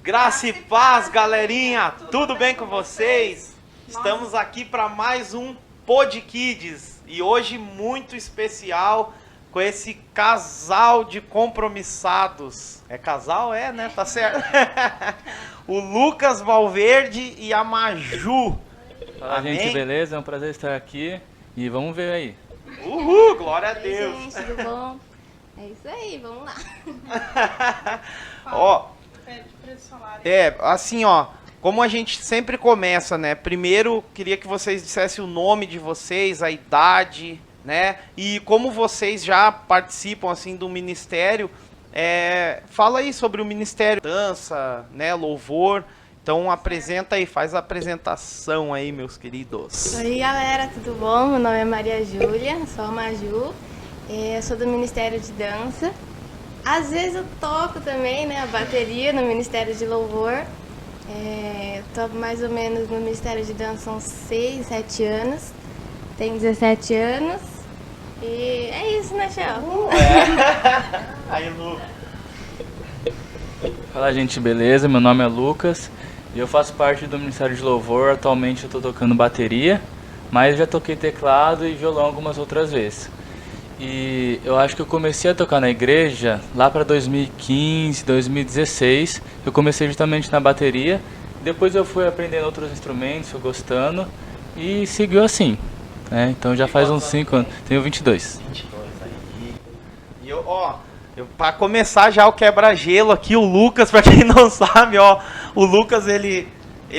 Graça e paz, galerinha! Tudo bem com vocês? Estamos aqui para mais um Pod Kids e hoje muito especial com esse casal de compromissados. É casal? É, né? Tá certo. O Lucas Valverde e a Maju. Fala, Amém? gente, beleza? É um prazer estar aqui e vamos ver aí. Uhul, glória a Deus. Oi, gente, tudo bom? É isso aí, vamos lá. Ó, assim, ó, como a gente sempre começa, né? Primeiro, queria que vocês dissessem o nome de vocês, a idade, né? E como vocês já participam, assim, do ministério, fala aí sobre o ministério, dança, né? Louvor. Então, apresenta aí, faz a apresentação aí, meus queridos. Oi, galera, tudo bom? Meu nome é Maria Júlia, sou a Maju. Eu sou do Ministério de Dança. Às vezes eu toco também, né, a bateria no Ministério de Louvor. Tô mais ou menos no Ministério de Dança há uns 6, 7 anos. Tenho 17 anos. E é isso, né, Chel? Aí, Lu. Fala, gente, beleza? Meu nome é Lucas e eu faço parte do Ministério de Louvor. Atualmente eu tô tocando bateria, mas já toquei teclado e violão algumas outras vezes. E eu acho que eu comecei a tocar na igreja lá para 2015, 2016. Eu comecei justamente na bateria. Depois eu fui aprendendo outros instrumentos, fui gostando e seguiu assim, né? Então já faz uns 5 anos. Tenho 22. 22 aí. E eu, pra começar já o quebra-gelo aqui, o Lucas, pra quem não sabe, ó, o Lucas, ele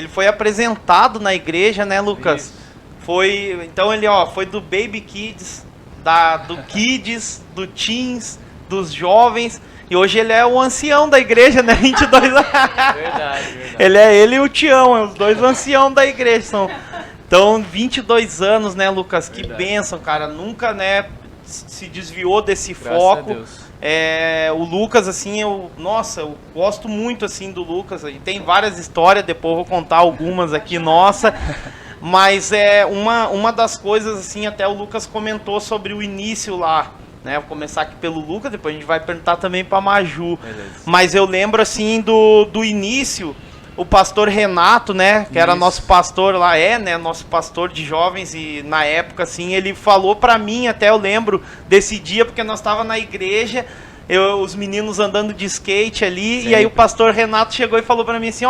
foi apresentado na igreja, né, Lucas? Isso. Então ele, foi do Baby Kids, do Kids, do Teens, dos jovens, e hoje ele é o ancião da igreja, né, 22 anos. Verdade. Ele e o Tião, os dois ancião da igreja, então 22 anos, né, Lucas? Que Verdade. bênção, cara, nunca, né, se desviou desse Graças foco. a Deus. O Lucas, assim, eu gosto muito, assim, do Lucas. E tem várias histórias, depois eu vou contar algumas aqui, nossa. Mas uma das coisas, assim, até o Lucas comentou sobre o início lá, né? Vou começar aqui pelo Lucas, depois a gente vai perguntar também pra Maju. Beleza. Mas eu lembro, assim, do início, o pastor Renato, né? Que era Isso. nosso pastor lá, né? Nosso pastor de jovens, e na época, assim, ele falou pra mim, até eu lembro desse dia, porque nós tava na igreja, os meninos andando de skate ali, Sempre. e aí o pastor Renato chegou e falou pra mim assim,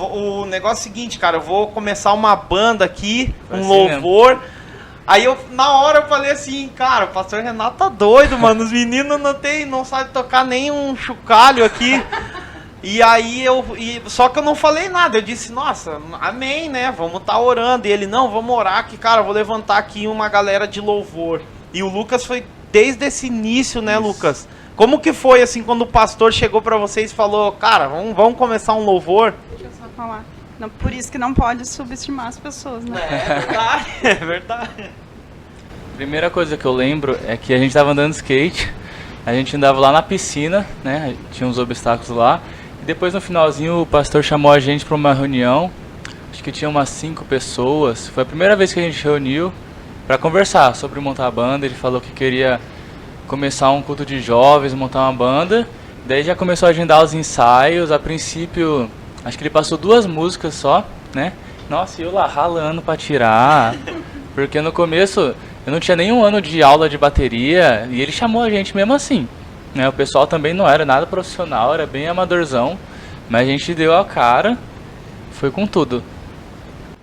o negócio é o seguinte, cara, eu vou começar uma banda aqui, Foi um assim louvor. Aí na hora eu falei assim, cara, o pastor Renato tá doido, mano, os meninos não sabem tocar nem um chocalho aqui. E aí só que eu não falei nada, eu disse, nossa, amém, né, vamos estar orando. E ele, não, vamos orar que, cara, eu vou levantar aqui uma galera de louvor. E o Lucas foi desde esse início, né, Isso. Lucas? Como que foi, assim, quando o pastor chegou pra vocês e falou, cara, vamos começar um louvor? Deixa eu só falar. Não, por isso que não pode subestimar as pessoas, né? É verdade. Primeira coisa que eu lembro é que a gente tava andando de skate, a gente andava lá na piscina, né? Tinha uns obstáculos lá. E depois no finalzinho o pastor chamou a gente para uma reunião. Acho que tinha umas 5 pessoas. Foi a primeira vez que a gente reuniu para conversar sobre montar a banda. Ele falou que queria começar um culto de jovens, montar uma banda. Daí já começou a agendar os ensaios. A princípio, acho que ele passou 2 músicas só, né? Nossa, e eu lá ralando para tirar. Porque no começo eu não tinha nenhum ano de aula de bateria e ele chamou a gente mesmo assim, né? O pessoal também não era nada profissional, era bem amadorzão, mas a gente deu a cara, foi com tudo.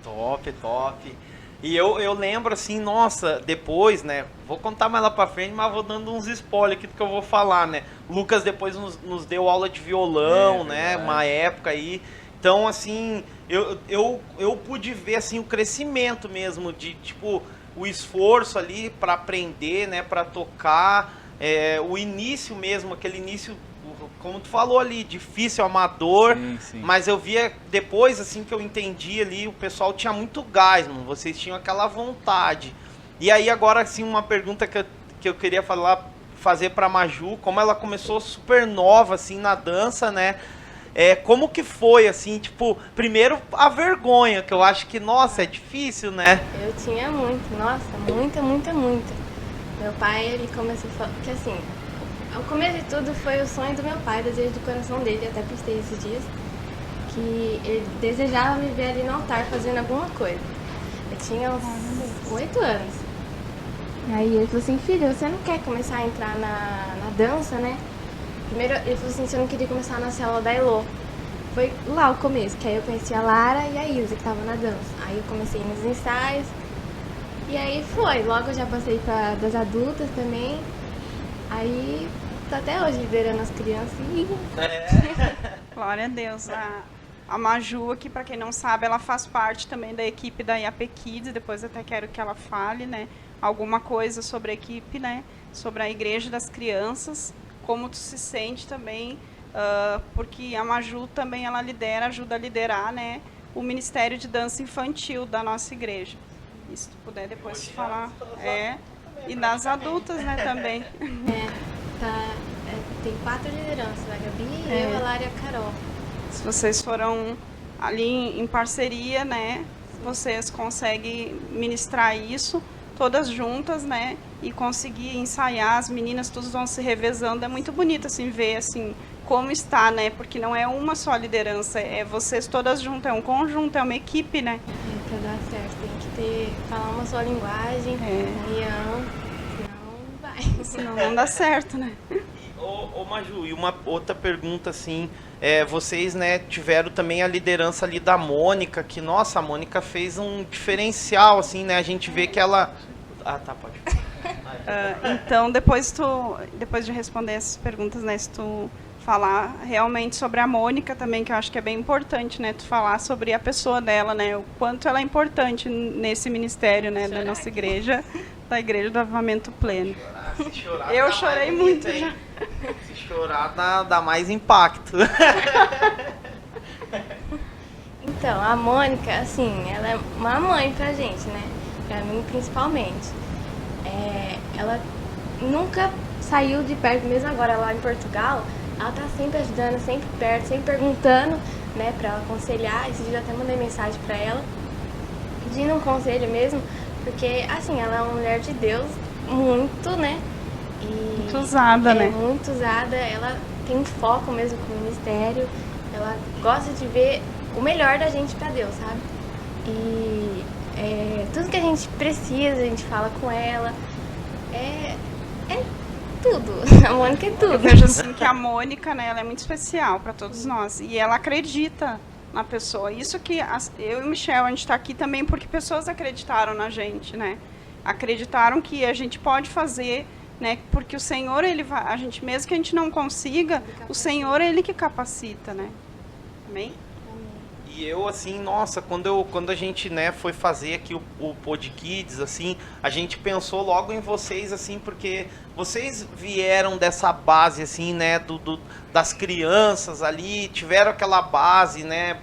Top. E eu lembro assim, nossa, depois, né, vou contar mais lá pra frente, mas vou dando uns spoilers aqui do que eu vou falar, né. Lucas depois nos deu aula de violão, né, verdade. uma época aí. Então, assim, eu pude ver, assim, o crescimento mesmo de, tipo, o esforço ali pra aprender, né, pra tocar, o início mesmo, aquele início, como tu falou ali, difícil, amador, Sim. mas eu via depois, assim, que eu entendi ali, o pessoal tinha muito gás, mano, vocês tinham aquela vontade. E aí agora, assim, uma pergunta que eu queria fazer pra Maju, como ela começou super nova, assim, na dança, né, como que foi, assim, tipo, primeiro a vergonha, que eu acho que, nossa, é difícil, né? Eu tinha muito, nossa, muita. Meu pai, ele começou a falar, que assim, o começo de tudo foi o sonho do meu pai, o desejo do coração dele, até postei esses dias. que ele desejava me ver ali no altar fazendo alguma coisa. Eu tinha uns 8 anos. Aí ele falou assim, filho, você não quer começar a entrar na dança, né? Primeiro ele falou assim, você não queria começar na célula da Elô. Foi lá o começo, que aí eu conheci a Lara e a Ilza, que estavam na dança. Aí eu comecei nos ensaios. E aí foi, logo eu já passei para das adultas também. Aí tô até hoje liderando as crianças e... Glória a Deus. A Maju, que para quem não sabe, ela faz parte também da equipe da IAP Kids. Depois até quero que ela fale, né, alguma coisa sobre a equipe, né, sobre a Igreja das Crianças, como tu se sente também, porque a Maju também ela ajuda a liderar, né, o Ministério de Dança Infantil da nossa igreja. E se tu puder depois falar, e das adultas, né, também. Tem 4 lideranças, a Gabi, eu, a Lara e a Carol. Se vocês foram ali em parceria, né, vocês conseguem ministrar isso todas juntas, né, e conseguir ensaiar, as meninas todas vão se revezando, é muito bonito assim ver assim como está, né, porque não é uma só liderança, é vocês todas juntas, é um conjunto, é uma equipe, né. Para dar certo tem que falar uma só linguagem, união, senão não vai. Senão não dá certo, né. Ô Maju, e uma outra pergunta assim, vocês, né, tiveram também a liderança ali da Mônica, que, nossa, a Mônica fez um diferencial, assim, né, a gente vê que ela... Ah, tá, pode. Então, depois de responder essas perguntas, né, se tu falar realmente sobre a Mônica também, que eu acho que é bem importante, né, tu falar sobre a pessoa dela, né, o quanto ela é importante nesse ministério, né, da nossa igreja, da Igreja do Avivamento Pleno. Se chorar, eu chorei muito já. Se chorar dá mais impacto. Então, a Mônica, assim, ela é uma mãe pra gente, né? Pra mim, principalmente. Ela nunca saiu de perto, mesmo agora lá em Portugal, ela tá sempre ajudando, sempre perto, sempre perguntando, né, pra ela aconselhar. Esse dia eu até mandei mensagem pra ela, pedindo um conselho mesmo, porque, assim, ela é uma mulher de Deus, muito, né? E muito usada, né? Muito usada, ela tem foco mesmo com o ministério, ela gosta de ver o melhor da gente pra Deus, sabe? E tudo que a gente precisa, a gente fala com ela, é tudo, a Mônica é tudo. Eu vejo assim que a Mônica, né, ela é muito especial para todos nós, e ela acredita na pessoa, isso que eu e o Michel, a gente está aqui também porque pessoas acreditaram na gente, né? Acreditaram que a gente pode fazer, né? Porque o Senhor, ele vai, a gente, mesmo que a gente não consiga, o Senhor, ele que capacita, né? Amém? E eu, assim, nossa, quando a gente, né, foi fazer aqui o Pod Kids, assim, a gente pensou logo em vocês, assim, porque vocês vieram dessa base, assim, né, das crianças ali, tiveram aquela base, né,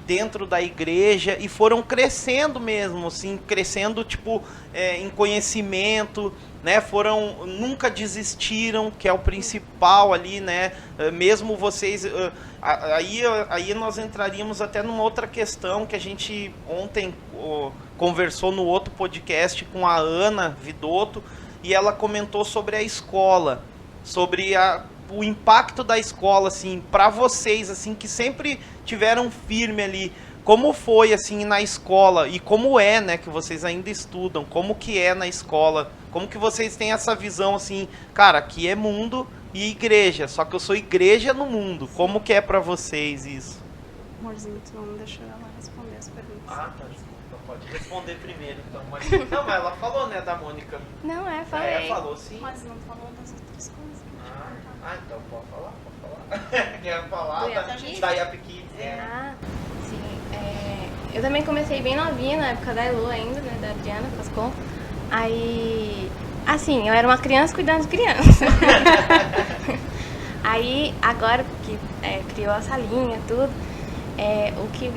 dentro da igreja e foram crescendo mesmo, assim, crescendo, tipo, em conhecimento, né, nunca desistiram, que é o principal ali, né, mesmo vocês, aí nós entraríamos até numa outra questão que a gente ontem conversou no outro podcast com a Ana Vidotto, e ela comentou sobre a escola, sobre o impacto da escola, assim, para vocês, assim, que sempre tiveram firme ali. Como foi, assim, na escola? E como é, né, que vocês ainda estudam? Como que é na escola? Como que vocês têm essa visão, assim, cara, aqui é mundo e igreja, só que eu sou igreja no mundo. Como que é para vocês isso? Amorzinho, tu não deixou ela responder as perguntas. Ah, tá, desculpa, pode responder primeiro, então. Mas... Não, mas ela falou, né, da Mônica. Não, falei. Falou sim. Mas não falou das outras coisas. Então pode falar. Quer falar da IAP Kids? Sim. Eu também comecei bem novinha, na época da Elu ainda, né, da Adriana Pascon. Aí, assim, eu era uma criança cuidando de criança. Aí, agora que criou a salinha, tudo, o que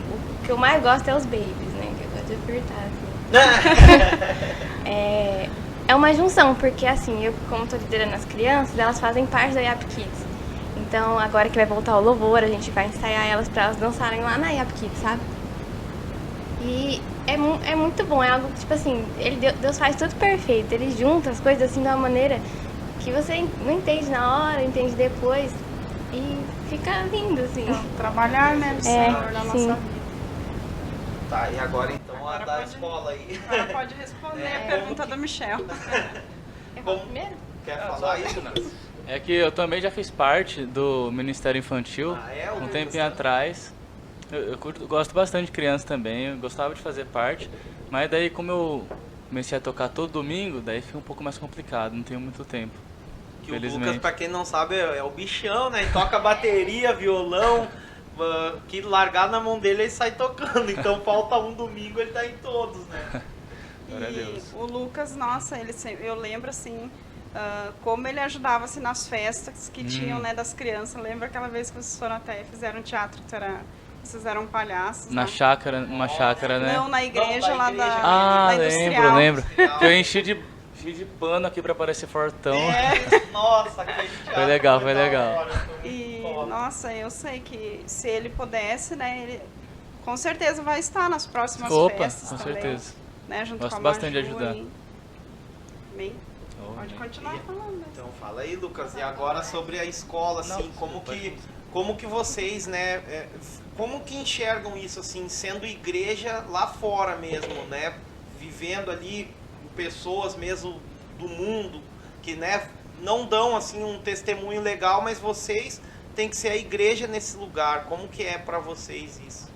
eu mais gosto é os babies, né, que eu gosto de apertar, assim. É uma junção, porque assim, eu como estou liderando as crianças, elas fazem parte da IAP Kids. Então, agora que vai voltar o louvor, a gente vai ensaiar elas para elas dançarem lá na IAP Kids, sabe? E é muito bom, é algo que, tipo assim, Deus faz tudo perfeito, Ele junta as coisas assim de uma maneira que você não entende na hora, entende depois. E fica lindo, assim. Trabalhar, né, no Senhor na sim. nossa vida. Tá, e agora então Agora a da pode- escola aí. Agora pode responder É, a pergunta como que- do Michel. Eu falo primeiro? Quer falar isso, não? É que eu também já fiz parte do Ministério Infantil Ah, é? O um Lucas tempinho também? atrás. Gosto bastante de criança também, eu gostava de fazer parte, mas daí como eu comecei a tocar todo domingo, daí fica um pouco mais complicado, não tenho muito tempo. Que o Felizmente. Lucas, pra quem não sabe, é o bichão, né? Ele toca bateria, violão, que largar na mão dele ele sai tocando. Então falta um domingo, ele tá em todos, né? Glória a E Deus. o Lucas, nossa, eu lembro assim, como ele ajudava assim, nas festas que tinham, né, das crianças. Lembra aquela vez que vocês foram até fizeram teatro, vocês eram palhaços? Na né? chácara, numa chácara, né? Não, na igreja Não, lá igreja. Ah, da lembro, Industrial. lembro. Que eu enchi de pano aqui pra parecer fortão. Nossa, aquele teatro Foi legal, foi da legal. hora, foi muito E, top. nossa, eu sei que se ele pudesse, né, ele com certeza vai estar nas próximas Opa, festas com também, certeza. né, junto Gosto com a bastante de Maju ajudar. Bem, Oh, pode né? continuar falando. né? Então fala aí, Lucas, e agora sobre a escola, assim, como que vocês, né, como que enxergam isso, assim, sendo igreja lá fora mesmo, né, vivendo ali pessoas mesmo do mundo, que, né, não dão, assim, um testemunho legal, mas vocês têm que ser a igreja nesse lugar, como que é pra vocês isso?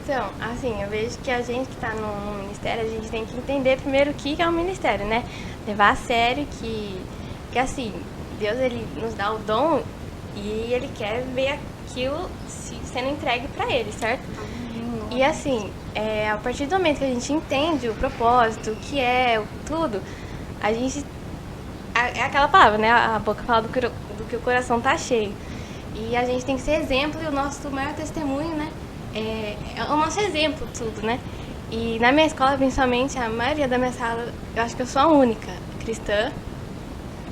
Então, assim, eu vejo que a gente que está no ministério, a gente tem que entender primeiro o que é um ministério, né? Levar a sério que assim, Deus ele nos dá o dom e ele quer ver aquilo sendo entregue para ele, certo? E assim, a partir do momento que a gente entende o propósito, o que é, tudo, a gente... É aquela palavra, né? A boca fala do que o coração tá cheio. E a gente tem que ser exemplo e o nosso maior testemunho, né? É o nosso exemplo, tudo, né? E na minha escola, principalmente, a maioria da minha sala, eu acho que eu sou a única cristã.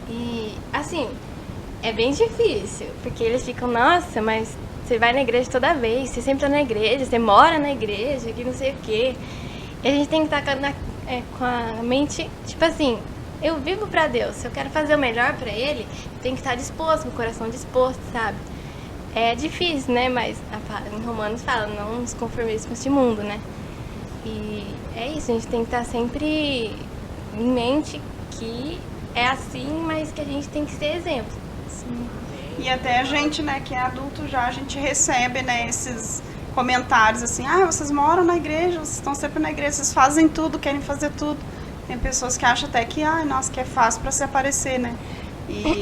E, assim, é bem difícil, porque eles ficam, nossa, mas você vai na igreja toda vez, você sempre tá na igreja, você mora na igreja, que não sei o quê. E a gente tem que estar com a mente, tipo assim, eu vivo pra Deus, se eu quero fazer o melhor pra Ele, tem que estar disposto, com o coração disposto, sabe? É difícil, né? Mas em Romanos fala, não nos conformeis com este mundo, né? E é isso, a gente tem que estar sempre em mente que é assim, mas que a gente tem que ser exemplo. E até a gente, né, que é adulto já, a gente recebe, né, esses comentários assim, vocês moram na igreja, vocês estão sempre na igreja, vocês fazem tudo, querem fazer tudo. Tem pessoas que acham até que, nossa, que é fácil para se aparecer, né?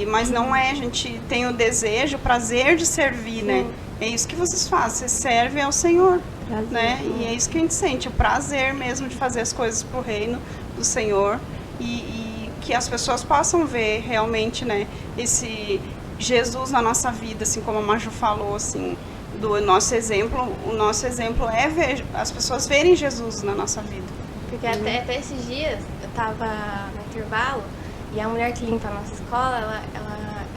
Mas não é, a gente tem o desejo, o prazer de servir, né? É isso que vocês fazem, vocês servem ao Senhor, Prazer, né? E é isso que a gente sente, o prazer mesmo de fazer as coisas pro reino do Senhor e que as pessoas possam ver realmente, né, esse Jesus na nossa vida, assim como a Maju falou, assim, do nosso exemplo. O nosso exemplo é ver as pessoas verem Jesus na nossa vida. Porque até esses dias eu tava no intervalo e a mulher que limpa a nossa escola,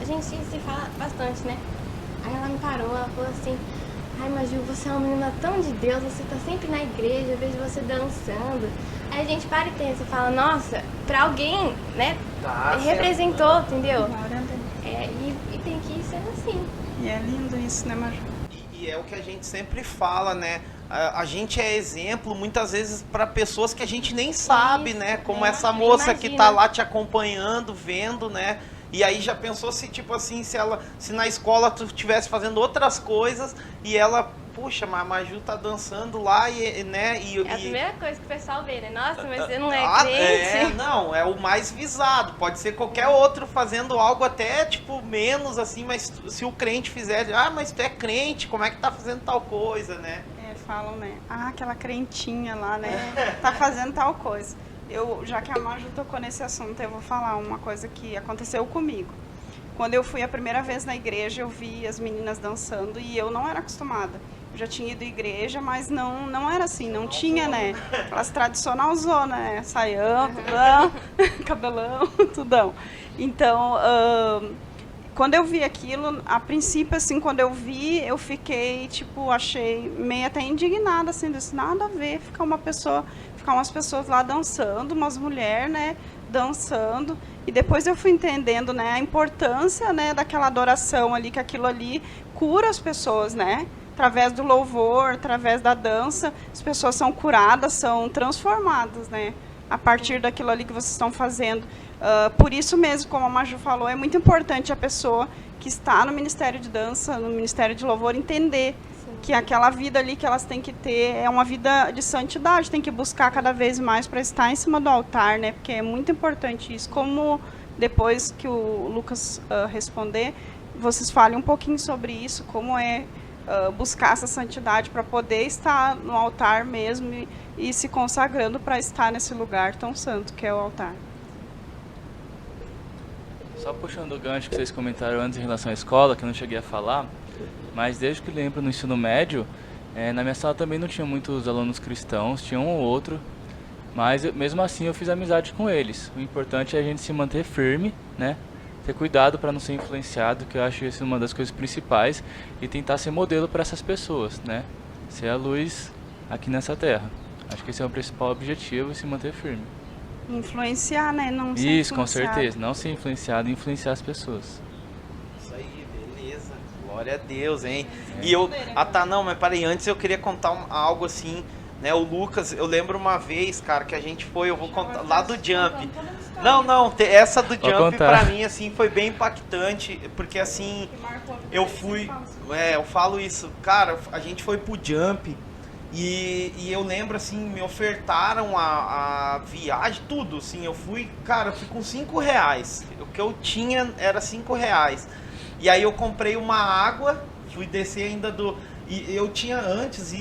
a gente se fala bastante, né? Aí ela me parou, ela falou assim, ai Maju, você é uma menina tão de Deus, você tá sempre na igreja, eu vejo você dançando. Aí a gente para e pensa e fala, nossa, pra alguém, né, representou, entendeu? Glória a Deus. E tem que ir sendo assim. E é lindo isso, né, Maju? E é o que a gente sempre fala, né? A gente é exemplo muitas vezes para pessoas que a gente nem sabe, Isso, né? Como nem essa moça que tá imagina. lá te acompanhando, vendo, né? E aí já pensou se, tipo assim, se na escola tu estivesse fazendo outras coisas e ela, puxa, mas a Maju tá dançando lá e, né? É a primeira coisa que o pessoal vê, né? Nossa, mas você não é crente. Não, é o mais visado. Pode ser qualquer outro fazendo algo até, tipo, menos assim, mas se o crente fizer, mas tu é crente, como é que tá fazendo tal coisa, né? Falam, né? Aquela crentinha lá, né? Tá fazendo tal coisa. Já que a Maju tocou nesse assunto, eu vou falar uma coisa que aconteceu comigo. Quando eu fui a primeira vez na igreja, eu vi as meninas dançando e eu não era acostumada. Eu já tinha ido à igreja, mas não era assim, não tinha, né? Aquelas tradicional zona, né? Saião, tudão, cabelão, tudão. Então, quando eu vi aquilo, a princípio, assim, quando eu vi, eu fiquei, tipo, achei meio até indignada, assim, disse, nada a ver, ficar umas pessoas lá dançando, umas mulheres, né, dançando, E depois eu fui entendendo, né, a importância, né, daquela adoração ali, que aquilo ali cura as pessoas, né? Através do louvor, através da dança, as pessoas são curadas, são transformadas, né? A partir daquilo ali que vocês estão fazendo. Por isso mesmo, como a Maju falou, é muito importante a pessoa que está no Ministério de Dança, no Ministério de Louvor, entender que aquela vida ali que elas têm que ter é uma vida de santidade, tem que buscar cada vez mais para estar em cima do altar, né? Porque é muito importante isso. Como depois que o Lucas responder, vocês falem um pouquinho sobre isso, como é buscar essa santidade para poder estar no altar mesmo e se consagrando para estar nesse lugar tão santo que é o altar. Só puxando o gancho que vocês comentaram antes em relação à escola, que eu não cheguei a falar, mas desde que lembro no ensino médio, na minha sala também não tinha muitos alunos cristãos, tinha um ou outro, mas mesmo assim eu fiz amizade com eles. O importante é a gente se manter firme, né? Ter cuidado para não ser influenciado, que eu acho isso uma das coisas principais, e tentar ser modelo para essas pessoas, né? Ser a luz aqui nessa terra. Acho que esse é o principal objetivo, se manter firme. Influenciar, né? Não ser Isso, com influenciado. certeza. Não ser influenciado e influenciar as pessoas. Isso aí, beleza. Glória a Deus, hein? E eu... Ah, tá, não, mas peraí, antes eu queria contar algo assim, né? O Lucas, eu lembro uma vez, cara, que a gente foi, eu vou contar, lá do Jump. Não, essa do Jump pra mim, assim, foi bem impactante, porque assim, eu fui... eu falo isso, cara, a gente foi pro Jump... E eu lembro, assim, me ofertaram a viagem, tudo, assim, eu fui, cara, eu fui com R$5, o que eu tinha era R$5, e aí eu comprei uma água, fui descer ainda e eu tinha antes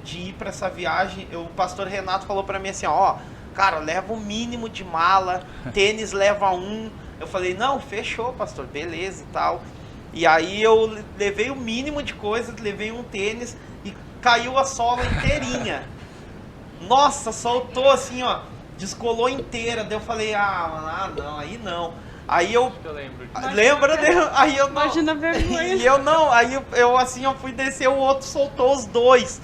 de ir pra essa viagem, o pastor Renato falou pra mim assim, ó, cara, leva o mínimo de mala, tênis leva um, eu falei, não, fechou, pastor, beleza e tal, e aí eu levei o mínimo de coisa, levei um tênis, e caiu a sola inteirinha. Nossa, soltou assim, ó. Descolou inteira. Daí eu falei, não, aí não. Aí eu lembro. Lembra? Aí eu não. Imagina a vergonha. E eu não. Aí eu assim, eu fui descer, o outro soltou os dois.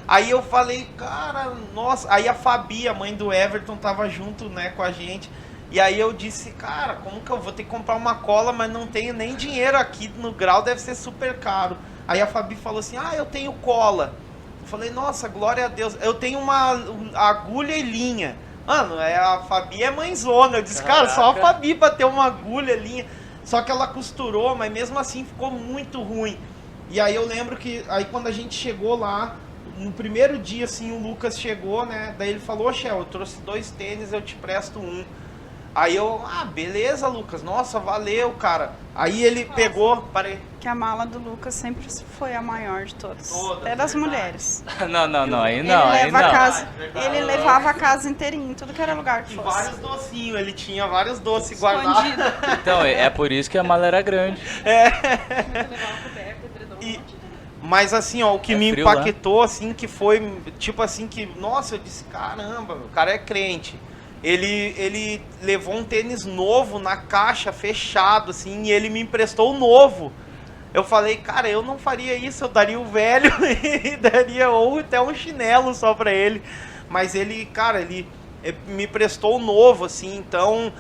Aí eu falei, cara, nossa. Aí a Fabi, a mãe do Everton, tava junto, né, com a gente. E aí eu disse, cara, como que eu vou ter que comprar uma cola, mas não tenho nem dinheiro aqui no Grau, deve ser super caro. Aí a Fabi falou assim, eu tenho cola. Eu falei, nossa, glória a Deus. Eu tenho uma agulha e linha. Mano, a Fabi é mãezona. Eu disse, cara, só a Fabi pra ter uma agulha e linha. Só que ela costurou, mas mesmo assim ficou muito ruim. E aí eu lembro que, aí quando a gente chegou lá, no primeiro dia, assim, o Lucas chegou, né? Daí ele falou, Shell, eu trouxe 2 tênis, eu te presto um. Aí eu, beleza, Lucas, nossa, valeu, cara. Aí ele pegou, parei. Que a mala do Lucas sempre foi a maior de todas. Até das verdade. mulheres. Não, aí não. Ele levava a casa inteirinha, tudo que era lugar que E fosse. vários docinhos, ele tinha vários doces guardados. Então, é por isso que a mala era grande. Mas assim, ó, o que me frio, impactou, assim, que foi, tipo assim, que, nossa, eu disse, caramba, o cara é crente. Ele levou um tênis novo na caixa, fechado, assim, e ele me emprestou o novo. Eu falei, cara, eu não faria isso, eu daria o velho e daria ou até um chinelo só pra ele. Mas ele, cara, ele me prestou o novo, assim, então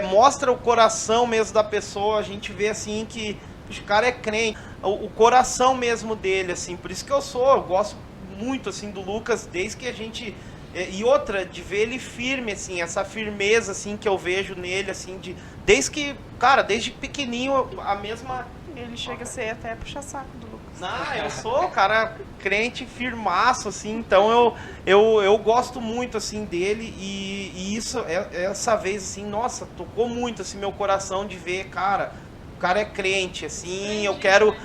mostra o coração mesmo da pessoa, a gente vê, assim, que o cara é crente, o coração mesmo dele, assim, por isso que eu gosto muito, assim, do Lucas, desde que a gente... E outra, de ver ele firme, assim, essa firmeza, assim, que eu vejo nele, assim, desde que, cara, desde pequenininho, a mesma... Ele chega a ser até puxa-saco do Lucas. Não, eu sou, cara, crente firmaço, assim, então eu gosto muito, assim, dele, e isso, essa vez, assim, nossa, tocou muito, assim, meu coração de ver, cara, o cara é crente, assim, eu quero,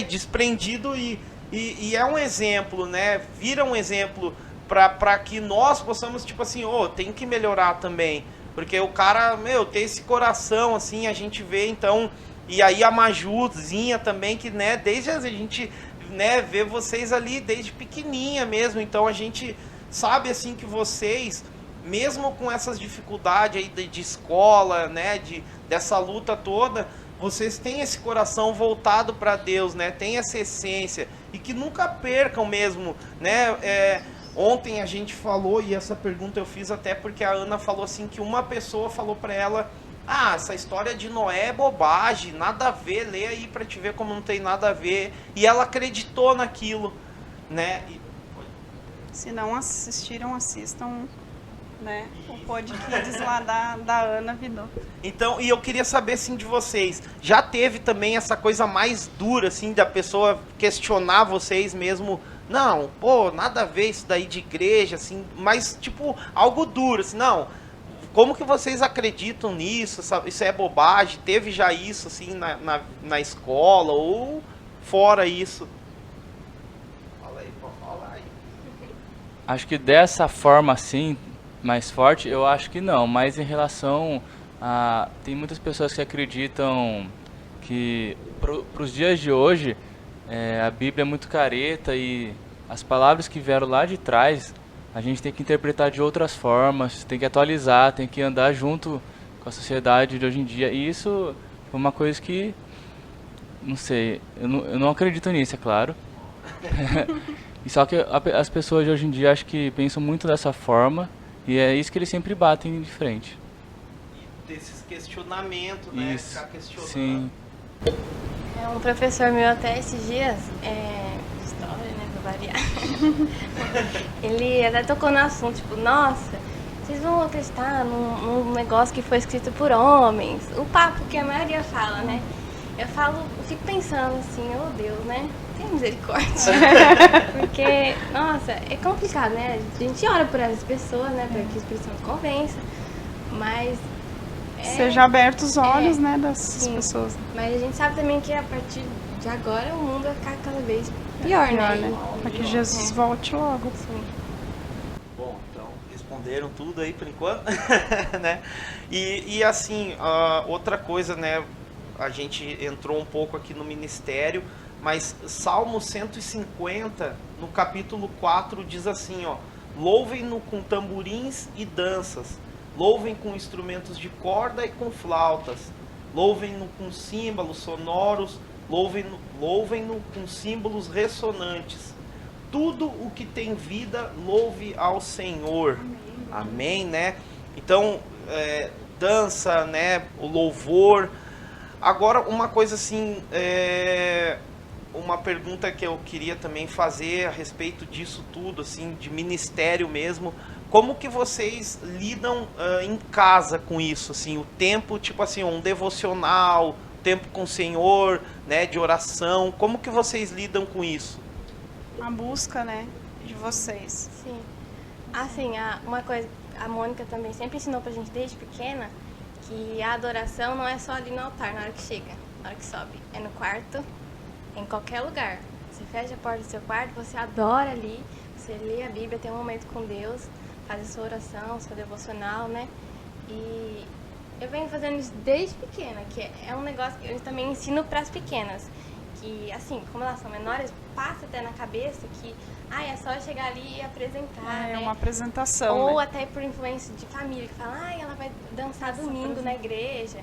desprendido e é um exemplo, né, vira um exemplo para que nós possamos, tipo assim, tem que melhorar também, porque o cara, tem esse coração, assim, a gente vê, então, e aí a Majuzinha também, que, né, desde a gente, né, vê vocês ali desde pequenininha mesmo, então a gente sabe, assim, que vocês, mesmo com essas dificuldades aí de escola, né, dessa luta toda, vocês têm esse coração voltado para Deus, né, tem essa essência, e que nunca percam mesmo, né, ontem a gente falou, e essa pergunta eu fiz até porque a Ana falou assim, que uma pessoa falou para ela ah, essa história de Noé é bobagem, nada a ver, lê aí pra te ver como não tem nada a ver. E ela acreditou naquilo, né? Se não assistiram, assistam, né? O podcast lá da Ana Vidot. Então, e eu queria saber, assim, de vocês, já teve também essa coisa mais dura, assim, da pessoa questionar vocês mesmo, não, pô, nada a ver isso daí de igreja, assim, mas, tipo, algo duro, assim, não, como que vocês acreditam nisso, isso é bobagem, teve já isso, assim, na escola, ou fora isso? Fala aí, pô, fala aí. Acho que dessa forma assim, mais forte, eu acho que não, mas em relação a... Tem muitas pessoas que acreditam que para os dias de hoje a Bíblia é muito careta e as palavras que vieram lá de trás a gente tem que interpretar de outras formas, tem que atualizar, tem que andar junto com a sociedade de hoje em dia. E isso foi uma coisa que, não sei, eu não acredito nisso, é claro. E só que as pessoas de hoje em dia acho que pensam muito dessa forma e é isso que eles sempre batem de frente. E desses questionamentos, né? Isso, Ficar questionando. sim. Um professor meu até esses dias, história, né, pra variar, ele até tocou no assunto, tipo, nossa, vocês vão acreditar num negócio que foi escrito por homens? O papo que a maioria fala, né? Eu fico pensando assim, oh Deus, né? Tem misericórdia. Porque, nossa, é complicado, né? A gente ora por essas pessoas, né? Para que o Espírito Santo convença. Mas Seja aberto os olhos, né, dessas sim, pessoas. Mas a gente sabe também que a partir de agora o mundo vai ficar cada vez pior, né? Para que Jesus volte logo. Sim. Bom, então responderam tudo aí por enquanto, né? E assim, outra coisa, né? A gente entrou um pouco aqui no ministério, mas Salmo 150, no capítulo 4, diz assim, ó: louvem-no com tamborins e danças, louvem com instrumentos de corda e com flautas, louvem-no com símbolos sonoros, louvem-no com símbolos ressonantes. Tudo o que tem vida, louve ao Senhor. Amém, né? Então, dança, né? O louvor. Agora, uma coisa assim, uma pergunta que eu queria também fazer a respeito disso tudo, assim, de ministério mesmo. Como que vocês lidam em casa com isso, assim, o tempo, tipo assim, um devocional, tempo com o Senhor, né, de oração, como que vocês lidam com isso? A busca, né, de vocês. Sim. Assim, uma coisa, a Mônica também sempre ensinou pra gente desde pequena, que a adoração não é só ali no altar, na hora que chega, na hora que sobe. É no quarto, em qualquer lugar. Você fecha a porta do seu quarto, você adora ali, você lê a Bíblia, tem um momento com Deus, faz a sua oração, seu devocional, né? E eu venho fazendo isso desde pequena, que é um negócio que eu também ensino para as pequenas. Que, assim, como elas são menores, passa até na cabeça que é só chegar ali e apresentar, É né? uma apresentação, Ou né? até por influência de família, que fala, ela vai dançar domingo na igreja.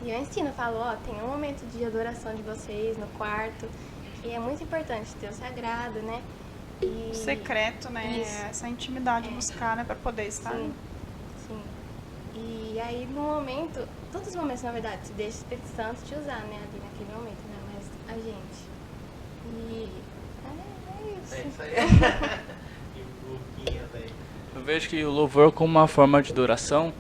E eu ensino, eu falo, tem um momento de adoração de vocês no quarto, que é muito importante, Deus sagrado, né? E... O secreto, né? Isso. Essa intimidade buscar, né? Para poder estar. Sim, sim. E aí, no momento, todos os momentos, na verdade, se deixa o Espírito Santo te usar, né? Ali naquele momento, né? Mas a gente. E é isso. É isso aí. E o Luquinhas aí. Eu vejo que o louvor como uma forma de adoração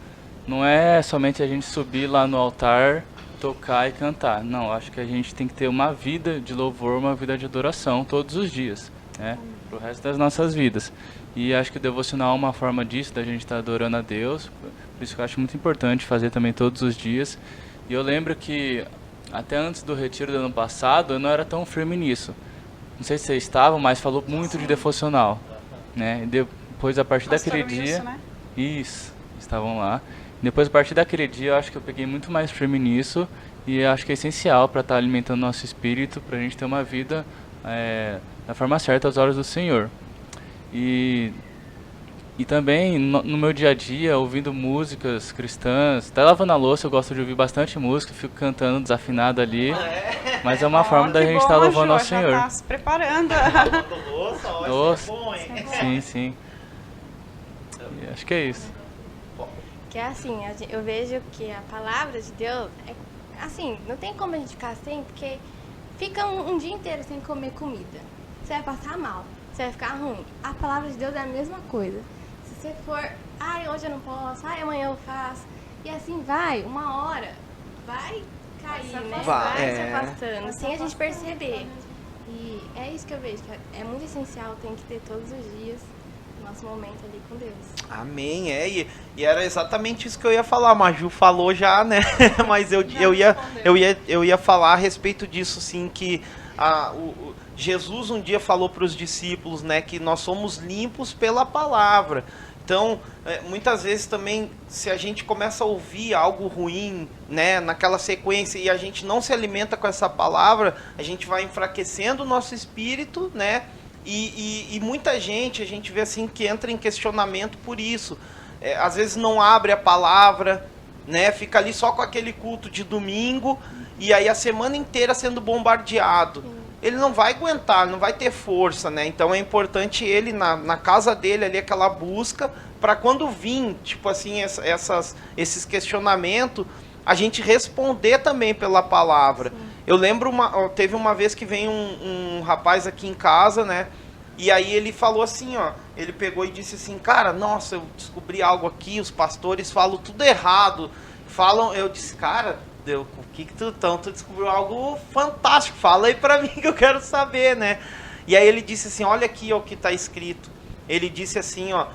não é somente a gente subir lá no altar, tocar e cantar. Não, acho que a gente tem que ter uma vida de louvor, uma vida de adoração todos os dias, né? Pro resto das nossas vidas. E acho que o devocional é uma forma disso, da gente estar adorando a Deus. Por isso que eu acho muito importante fazer também todos os dias. E eu lembro que até antes do retiro do ano passado, eu não era tão firme nisso. Não sei se vocês estavam, mas falou muito de devocional, né? E depois, a partir daquele dia... Né? Isso, estavam lá. Depois, a partir daquele dia, eu acho que eu peguei muito mais firme nisso. E acho que é essencial para estar alimentando nosso espírito, para a gente ter uma vida da forma certa aos olhos do Senhor. E também, no meu dia a dia, ouvindo músicas cristãs, até lavando a louça, eu gosto de ouvir bastante música, fico cantando desafinado ali. Mas é uma forma da gente estar louvando ao Senhor. Já tá se preparando. Louça, ó, Nossa. isso é bom, hein? Sim, sim. E acho que é isso. Que é assim, eu vejo que a palavra de Deus é assim, não tem como a gente ficar sem, porque fica um dia inteiro sem comer comida. Você vai passar mal, você vai ficar ruim. A palavra de Deus é a mesma coisa. Se você for, ai, hoje eu não posso, ai, amanhã eu faço. E assim vai, uma hora, vai cair, né? Vai se afastando, sem a gente perceber. E é isso que eu vejo, que é muito essencial, tem que ter todos os dias o nosso momento ali com Deus. Amém, e era exatamente isso que eu ia falar, a Maju falou já, né, mas eu ia falar a respeito disso, sim, que Jesus um dia falou para os discípulos, né, que nós somos limpos pela palavra. Então, muitas vezes também, se a gente começa a ouvir algo ruim, né, naquela sequência, e a gente não se alimenta com essa palavra, a gente vai enfraquecendo o nosso espírito, né, e muita gente, a gente vê assim, que entra em questionamento por isso. Às vezes não abre a palavra, né, fica ali só com aquele culto de domingo, e aí a semana inteira sendo bombardeado. Ele não vai aguentar, não vai ter força, né? Então é importante ele, na casa dele, ali, aquela busca, para quando vir, tipo assim, esses questionamentos, a gente responder também pela palavra. Sim. Eu lembro, teve uma vez que veio um rapaz aqui em casa, né? E aí ele falou assim, ó, ele pegou e disse assim, cara, nossa, eu descobri algo aqui, os pastores falam tudo errado. Eu disse, cara, o que tu descobriu algo fantástico, fala aí pra mim que eu quero saber, né? E aí ele disse assim, olha aqui ó, o que tá escrito. Ele disse assim, ó,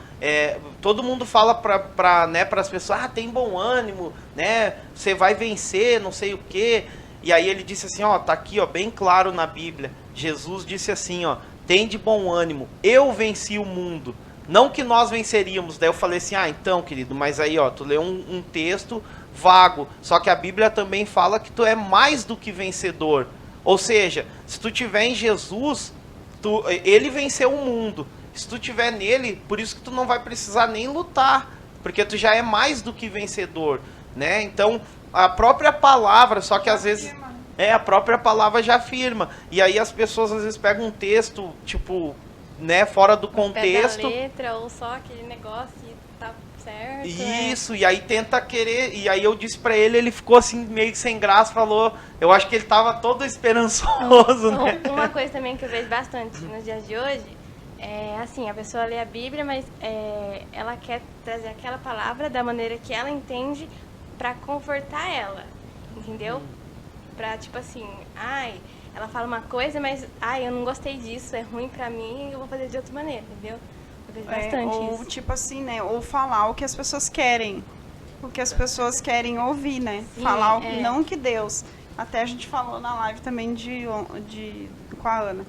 todo mundo fala pras pessoas, tem bom ânimo, né? Você vai vencer, não sei o quê. E aí ele disse assim, ó, tá aqui, ó, bem claro na Bíblia. Jesus disse assim, ó, tem de bom ânimo, eu venci o mundo. Não que nós venceríamos. Daí eu falei assim, então, querido, mas aí, ó, tu leu um texto vago, só que a Bíblia também fala que tu é mais do que vencedor. Ou seja, se tu tiver em Jesus, ele venceu o mundo. Se tu tiver nele, por isso que tu não vai precisar nem lutar, porque tu já é mais do que vencedor, né? Então, a própria palavra, só que às vezes a própria palavra já afirma. E aí as pessoas às vezes pegam um texto, tipo, né, fora do contexto. Pega a letra ou só aquele negócio e tá certo. Isso, e aí tenta querer, e aí eu disse pra ele ficou assim meio que sem graça, falou, eu acho que ele tava todo esperançoso, né? Uma coisa também que eu vejo bastante nos dias de hoje, é assim, a pessoa lê a Bíblia, mas ela quer trazer aquela palavra da maneira que ela entende pra confortar ela, entendeu? Pra, tipo assim, ela fala uma coisa, mas, eu não gostei disso, é ruim pra mim, eu vou fazer de outra maneira, entendeu? Eu vejo bastante ou, isso. tipo assim, né, ou falar o que as pessoas querem, o que as pessoas querem ouvir, né? Sim, falar não que Deus. Até a gente falou na live também com a Ana,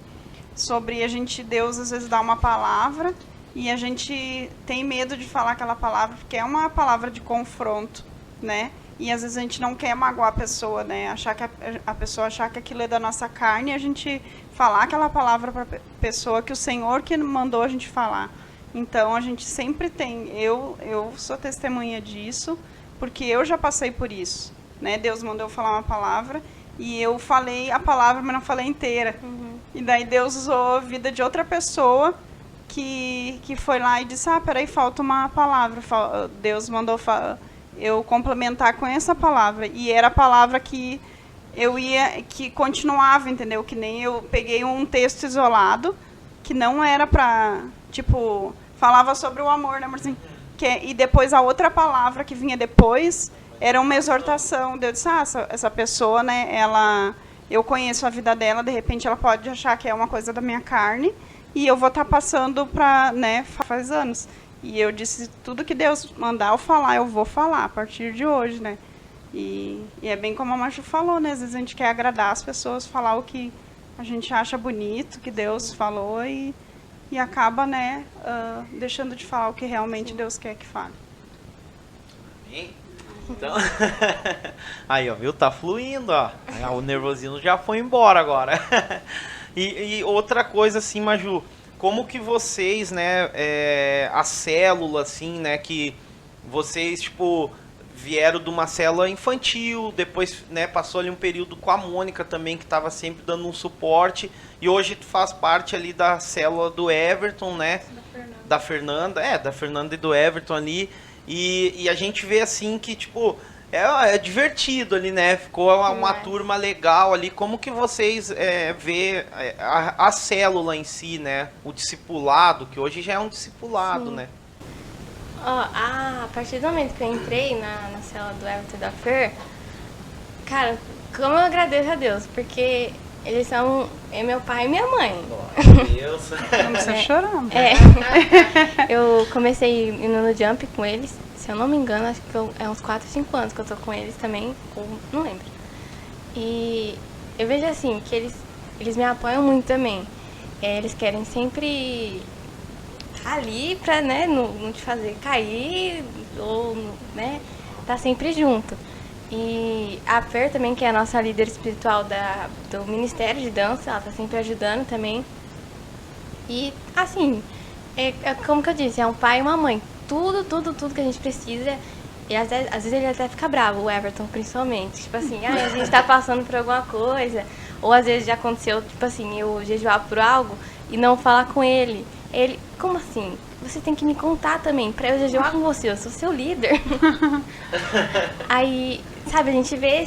sobre Deus às vezes dá uma palavra e a gente tem medo de falar aquela palavra, porque é uma palavra de confronto, né? E às vezes a gente não quer magoar a pessoa, né? A pessoa achar que aquilo é da nossa carne e a gente falar aquela palavra para a pessoa que o Senhor que mandou a gente falar. Então a gente sempre tem, eu sou testemunha disso, porque eu já passei por isso, né? Deus mandou eu falar uma palavra e eu falei a palavra, mas não falei inteira. E daí Deus usou a vida de outra pessoa que foi lá e disse, peraí, falta uma palavra. Deus mandou eu complementar com essa palavra. E era a palavra que que continuava, entendeu? Que nem eu peguei um texto isolado, que não era pra, tipo, falava sobre o amor, né, mas assim, e depois a outra palavra que vinha depois era uma exortação. Eu disse, essa pessoa, né, eu conheço a vida dela, de repente ela pode achar que é uma coisa da minha carne, e eu vou estar passando pra, né, faz anos. E eu disse, tudo que Deus mandar eu falar, eu vou falar a partir de hoje, né? E é bem como a Maju falou, né? Às vezes a gente quer agradar as pessoas, falar o que a gente acha bonito, que Deus falou, e acaba, né, deixando de falar o que realmente Deus quer que fale. Então, aí, ó, viu? Tá fluindo, ó. O nervosismo já foi embora agora. E outra coisa, assim, Maju, como que vocês, né, a célula, assim, né, que vocês, tipo, vieram de uma célula infantil, depois, né, passou ali um período com a Mônica também, que estava sempre dando um suporte, e hoje tu faz parte ali da célula do Everton, né, da Fernanda e do Everton ali, E a gente vê assim que, tipo, é divertido ali, né? Ficou uma turma legal ali. Como que vocês vê a célula em si, né? O discipulado, que hoje já é um discipulado, né? A partir do momento que eu entrei na célula do Everton e da Fer, cara, como eu agradeço a Deus, porque eles são meu pai e minha mãe. Meu Deus. Vamos chorando. Eu comecei indo no Jump com eles, se eu não me engano, acho que é uns 4, 5 anos que eu tô com eles também, ou não lembro. E eu vejo assim, que eles me apoiam muito também. Eles querem sempre estar ali pra, né, não te fazer cair, ou, né, tá sempre junto. E a Fer também, que é a nossa líder espiritual do Ministério de Dança, ela tá sempre ajudando também. E, assim, como que eu disse, é um pai e uma mãe. Tudo que a gente precisa. E às vezes ele até fica bravo, o Everton principalmente. Tipo assim, a gente tá passando por alguma coisa. Ou às vezes já aconteceu, tipo assim, eu jejuar por algo e não falar com ele. Ele, como assim? Você tem que me contar também, pra eu jejuar com você, eu sou seu líder. Aí, sabe, a gente vê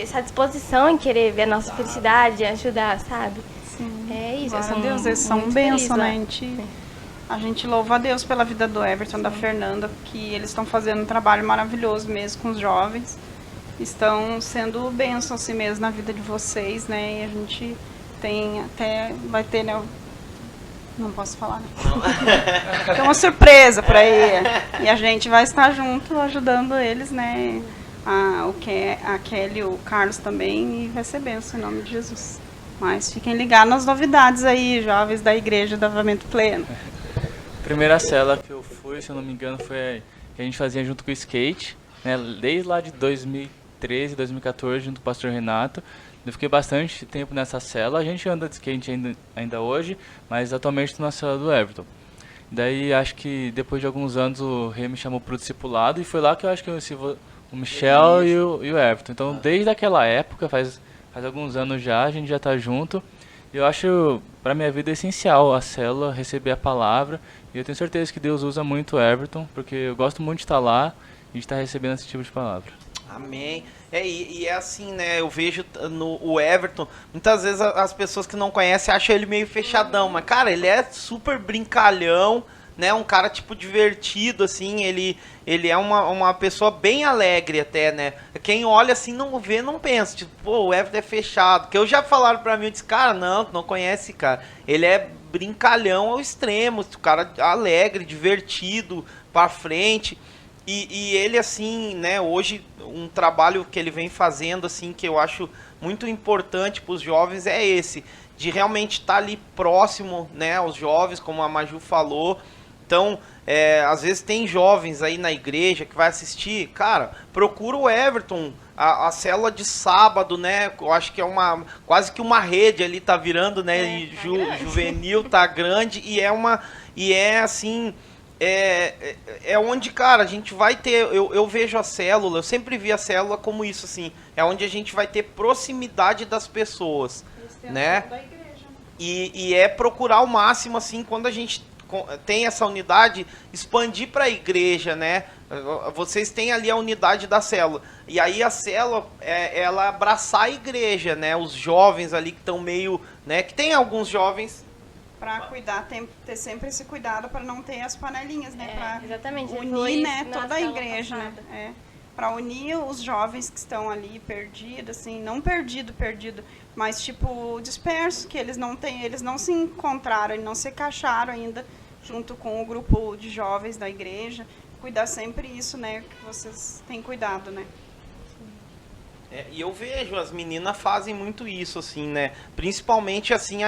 essa disposição em querer ver a nossa felicidade, ajudar, sabe? Sim. É isso. Glória a Deus, eles são um bênção, né? A gente louva a Deus pela vida do Everton, da Fernanda, que eles estão fazendo um trabalho maravilhoso mesmo com os jovens. Estão sendo bênção assim mesmo na vida de vocês, né? E a gente vai ter, né? Não posso falar, né? Tem uma surpresa por aí. E a gente vai estar junto ajudando eles, né? A Kelly, o Carlos também, e vai ser bênção em nome de Jesus. Mas fiquem ligados nas novidades aí, jovens da Igreja do Avivamento Pleno. A primeira célula que eu fui, se eu não me engano, foi que a gente fazia junto com o skate, né? Desde lá de 2013, 2014, junto com o pastor Renato. Eu fiquei bastante tempo nessa célula. A gente anda de skate ainda hoje, mas atualmente estou na célula do Everton. Daí acho que depois de alguns anos o Rei me chamou para o discipulado e foi lá que eu acho que eu conheci o Michel e o Everton. Então desde aquela época, faz alguns anos já, a gente já está junto. Eu acho para minha vida essencial a célula, receber a palavra. E eu tenho certeza que Deus usa muito o Everton, porque eu gosto muito de estar lá e de estar recebendo esse tipo de palavra. Amém. E é assim, né? Eu vejo o Everton, muitas vezes as pessoas que não conhecem acham ele meio fechadão, mas, cara, ele é super brincalhão, né? Um cara, tipo, divertido, assim, ele é uma pessoa bem alegre até, né? Quem olha assim, não vê, não pensa, tipo, pô, o Everton é fechado. Que eu já falaram pra mim, eu disse, cara, não, tu não conhece, cara. Ele é brincalhão ao extremo, o cara alegre, divertido, pra frente. E ele, assim, né, hoje, um trabalho que ele vem fazendo, assim, que eu acho muito importante para os jovens é esse, de realmente estar ali próximo, né, aos jovens, como a Maju falou. Então, às vezes tem jovens aí na igreja que vai assistir, cara, procura o Everton, a célula de sábado, né, eu acho que é quase que uma rede ali, tá virando, né, juvenil, tá grande, e é assim... É onde, cara, a gente vai ter, eu vejo a célula, eu sempre vi a célula como isso, assim, é onde a gente vai ter proximidade das pessoas, né? Da igreja, né? E é procurar ao máximo, assim, quando a gente tem essa unidade, expandir para a igreja, né? Vocês têm ali a unidade da célula, e aí a célula, ela abraçar a igreja, né? Os jovens ali que estão meio, né? Que tem alguns jovens... Para cuidar, ter sempre esse cuidado para não ter as panelinhas, né? Para exatamente, unir, né, toda a igreja, né? Para unir os jovens que estão ali perdidos, assim, não perdido, mas tipo dispersos, que eles não se encontraram, não se encaixaram ainda junto com o grupo de jovens da igreja. Cuidar sempre isso, né? Que vocês têm cuidado, né? E eu vejo, as meninas fazem muito isso, assim, né? Principalmente, assim,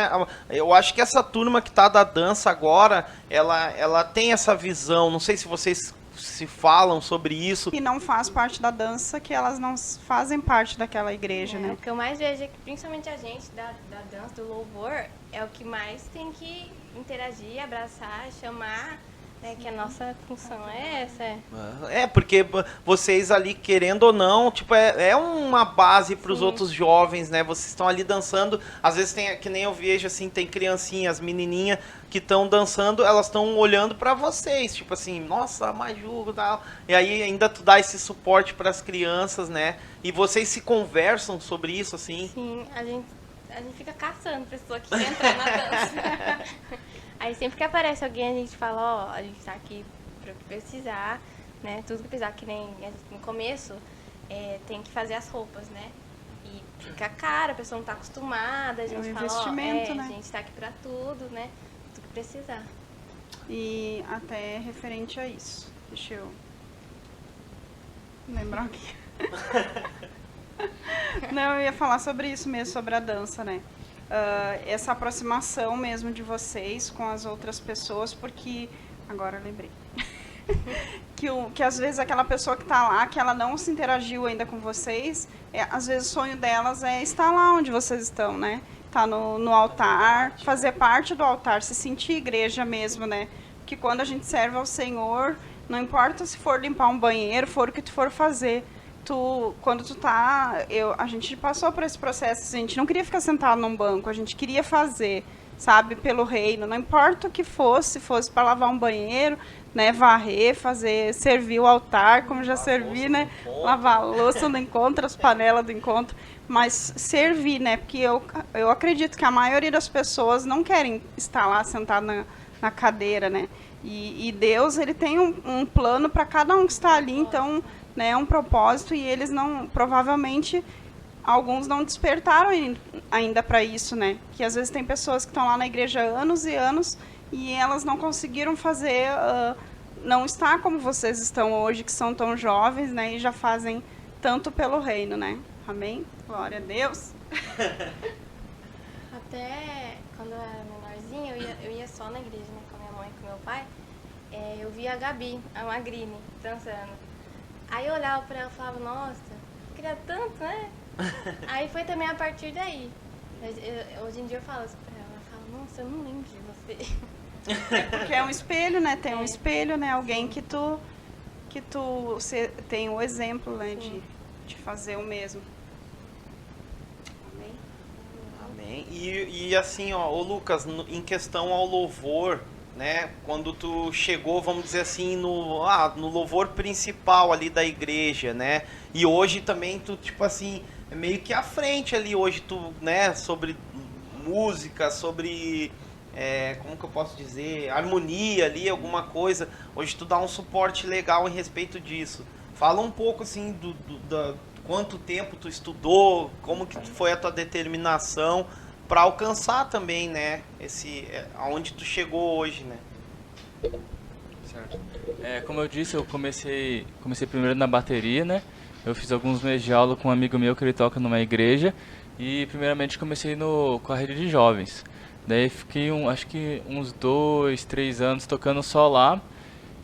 eu acho que essa turma que tá da dança agora, ela tem essa visão, não sei se vocês se falam sobre isso. E não faz parte da dança, que elas não fazem parte daquela igreja, né? O que eu mais vejo é que, principalmente a gente da dança, do louvor, é o que mais tem que interagir, abraçar, chamar, É que a nossa função é essa, é. É, porque vocês ali, querendo ou não, tipo, é uma base para os Sim. outros jovens, né? Vocês estão ali dançando, às vezes tem, que nem eu vejo, assim, tem criancinhas, menininhas que estão dançando, elas estão olhando para vocês, tipo assim, nossa, Maju e tal. E aí ainda tu dá esse suporte para as crianças, né? E vocês se conversam sobre isso, assim? Sim, a gente fica caçando pessoa que quer entrar na dança. Aí sempre que aparece alguém, a gente fala, ó, a gente tá aqui pra precisar, né? Tudo que precisar, que nem a gente, no começo, tem que fazer as roupas, né? E fica caro, a pessoa não tá acostumada, a gente fala, investimento, ó, né? a gente tá aqui pra tudo, né? Tudo que precisar. E até referente a isso. Deixa eu lembrar aqui. Não, eu ia falar sobre isso mesmo, sobre a dança, né? Essa aproximação mesmo de vocês com as outras pessoas, porque... Agora eu lembrei. que às vezes aquela pessoa que está lá, que ela não se interagiu ainda com vocês, às vezes o sonho delas é estar lá onde vocês estão, né? Estar no altar, fazer parte do altar, se sentir igreja mesmo, né? Porque quando a gente serve ao Senhor, não importa se for limpar um banheiro, for o que tu for fazer, quando tu tá... A gente passou por esse processo, a gente não queria ficar sentado num banco, a gente queria fazer, sabe, pelo reino, não importa o que fosse para lavar um banheiro, né, varrer, servir o altar, como já servi, né, lavar a louça do encontro, as panelas do encontro, mas servir, né, porque eu acredito que a maioria das pessoas não querem estar lá sentado na cadeira, né, e Deus, ele tem um plano para cada um que está ali, então, né, um propósito, e eles não, provavelmente, alguns não despertaram ainda para isso, né, que às vezes tem pessoas que estão lá na igreja há anos e anos, e elas não conseguiram fazer, não estar como vocês estão hoje, que são tão jovens, né, e já fazem tanto pelo reino, né, amém? Glória a Deus. Até quando eu era menorzinha, eu ia só na igreja, né, com a minha mãe e com meu pai, eu via a Gabi, a Magrine, dançando. Aí eu olhava pra ela e falava, nossa, eu queria tanto, né? Aí foi também a partir daí. Hoje em dia eu falo isso pra ela, falo, nossa, eu não lembro de você. Porque é um espelho, né? Tem um espelho, né? Alguém que tu você tem o exemplo, né? De fazer o mesmo. Amém? Amém. E assim, ó, ô Lucas, em questão ao louvor, né? Quando tu chegou, vamos dizer assim, no louvor principal ali da igreja, né? E hoje também tu, tipo assim, é meio que à frente ali hoje, tu, né? Sobre música, sobre... como que eu posso dizer, harmonia ali, alguma coisa. Hoje tu dá um suporte legal em respeito disso. Fala um pouco assim do quanto tempo tu estudou, como que foi a tua determinação para alcançar também, né, aonde tu chegou hoje, né? Certo. Como eu disse, eu comecei primeiro na bateria, né? Eu fiz alguns meses de aula com um amigo meu que ele toca numa igreja e primeiramente comecei com a rede de jovens. Daí fiquei acho que uns 2, 3 anos tocando só lá.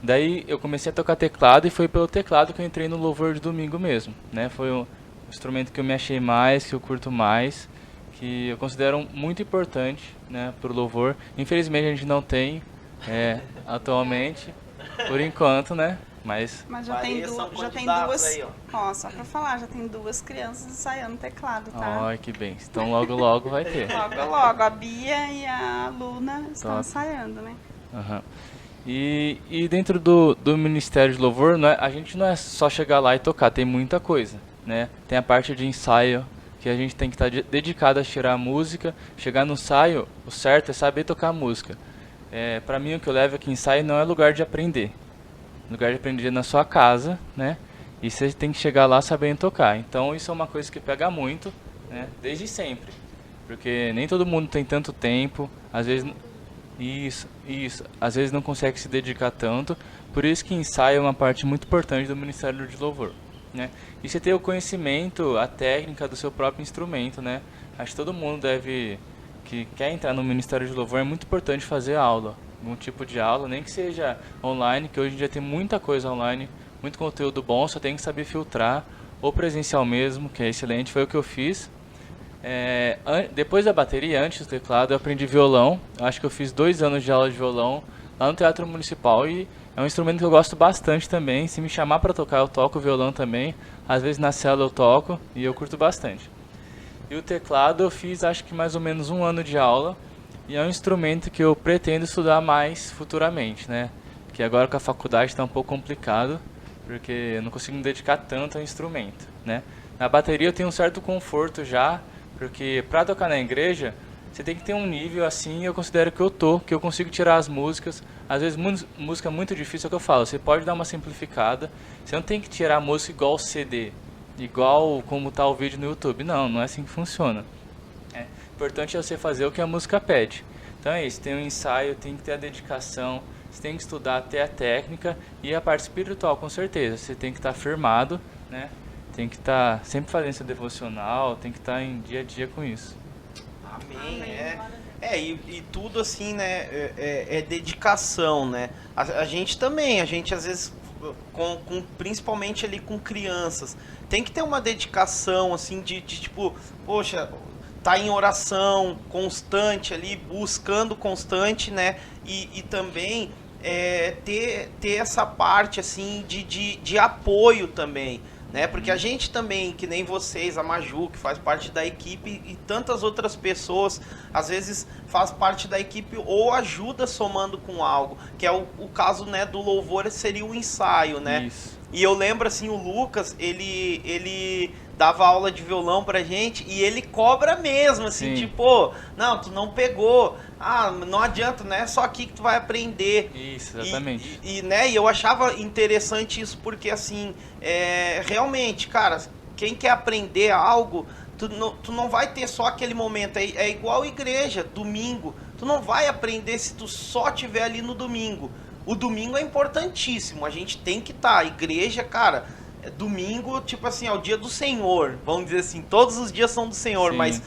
Daí eu comecei a tocar teclado e foi pelo teclado que eu entrei no louvor de domingo mesmo, né? Foi o instrumento que eu me achei mais, que eu curto mais, que eu considero muito importante, né, para o louvor. Infelizmente a gente não tem atualmente, por enquanto, né? Mas já tem duas. Aí, ó, só pra falar, já tem 2 crianças ensaiando teclado, tá? Ai, que bem. Então logo vai ter. Logo, a Bia e a Luna estão ensaiando, né? Uhum. E dentro do Ministério de Louvor, a gente não é só chegar lá e tocar, tem muita coisa, né? Tem a parte de ensaio, que a gente tem que estar dedicado a tirar a música. Chegar no ensaio, o certo é saber tocar a música. Pra mim, o que eu levo é que ensaio não é lugar de aprender. Lugar de aprender na sua casa, né? E você tem que chegar lá sabendo tocar. Então isso é uma coisa que pega muito, né? Desde sempre. Porque nem todo mundo tem tanto tempo, às vezes... Isso. Às vezes não consegue se dedicar tanto. Por isso que ensaio é uma parte muito importante do Ministério de Louvor, né? E você ter o conhecimento, a técnica do seu próprio instrumento, né? Acho que todo mundo que quer entrar no Ministério de Louvor, é muito importante fazer aula. Algum tipo de aula, nem que seja online, que hoje em dia tem muita coisa online, muito conteúdo bom, só tem que saber filtrar, ou presencial mesmo, que é excelente, foi o que eu fiz. Depois da bateria, antes do teclado, eu aprendi violão. Acho que eu fiz 2 anos de aula de violão lá no Teatro Municipal e é um instrumento que eu gosto bastante também. Se me chamar para tocar, eu toco violão também. Às vezes na célula eu toco e eu curto bastante. E o teclado eu fiz acho que mais ou menos 1 ano de aula e é um instrumento que eu pretendo estudar mais futuramente, né? Que agora com a faculdade está um pouco complicado, porque eu não consigo me dedicar tanto ao instrumento, né? Na bateria eu tenho um certo conforto já, porque para tocar na igreja você tem que ter um nível assim, eu considero que eu consigo tirar as músicas. Às vezes música muito difícil é o que eu falo, você pode dar uma simplificada, você não tem que tirar a música igual o CD, igual como tá o vídeo no YouTube, não é assim que funciona. O importante é você fazer o que a música pede. Então é isso, tem um ensaio, tem que ter a dedicação, você tem que estudar até a técnica e a parte espiritual, com certeza. Você tem que estar firmado, né? Tem que estar sempre fazendo seu devocional, tem que estar em dia a dia com isso. Amém. E tudo assim, né? É dedicação, né? A gente também, a gente às vezes, principalmente ali com crianças, tem que ter uma dedicação, assim, de tipo, poxa, tá em oração constante ali, buscando constante, né? E também ter essa parte assim de apoio também, né? Porque a gente também, que nem vocês, a Maju, que faz parte da equipe, e tantas outras pessoas, às vezes faz parte da equipe ou ajuda somando com algo, que é o caso, né, do louvor, seria o ensaio, né? Isso. E eu lembro assim, o Lucas, ele dava aula de violão pra gente e ele cobra mesmo, assim, Sim. tipo, não, tu não pegou, não adianta, não é só aqui que tu vai aprender. Isso, exatamente. Né, e eu achava interessante isso porque, assim, realmente, cara, quem quer aprender algo, tu não vai ter só aquele momento, é igual igreja, domingo, tu não vai aprender se tu só estiver ali no domingo. O domingo é importantíssimo, a gente tem que estar, a igreja, cara, domingo, tipo assim, é o dia do Senhor, vamos dizer assim, todos os dias são do Senhor, Sim. mas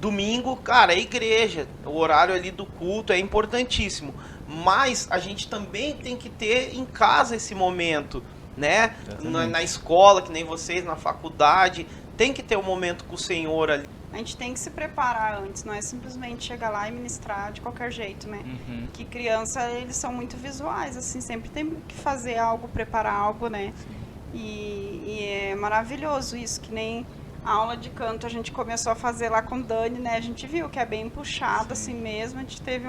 domingo, cara, é igreja, o horário ali do culto é importantíssimo, mas a gente também tem que ter em casa esse momento, né, na escola, que nem vocês, na faculdade, tem que ter um momento com o Senhor ali. A gente tem que se preparar antes, não é simplesmente chegar lá e ministrar de qualquer jeito, né? Uhum. Que criança, eles são muito visuais, assim, sempre tem que fazer algo, preparar algo, né? E é maravilhoso isso, que nem a aula de canto a gente começou a fazer lá com o Dani, né? A gente viu que é bem puxado, assim mesmo, a gente teve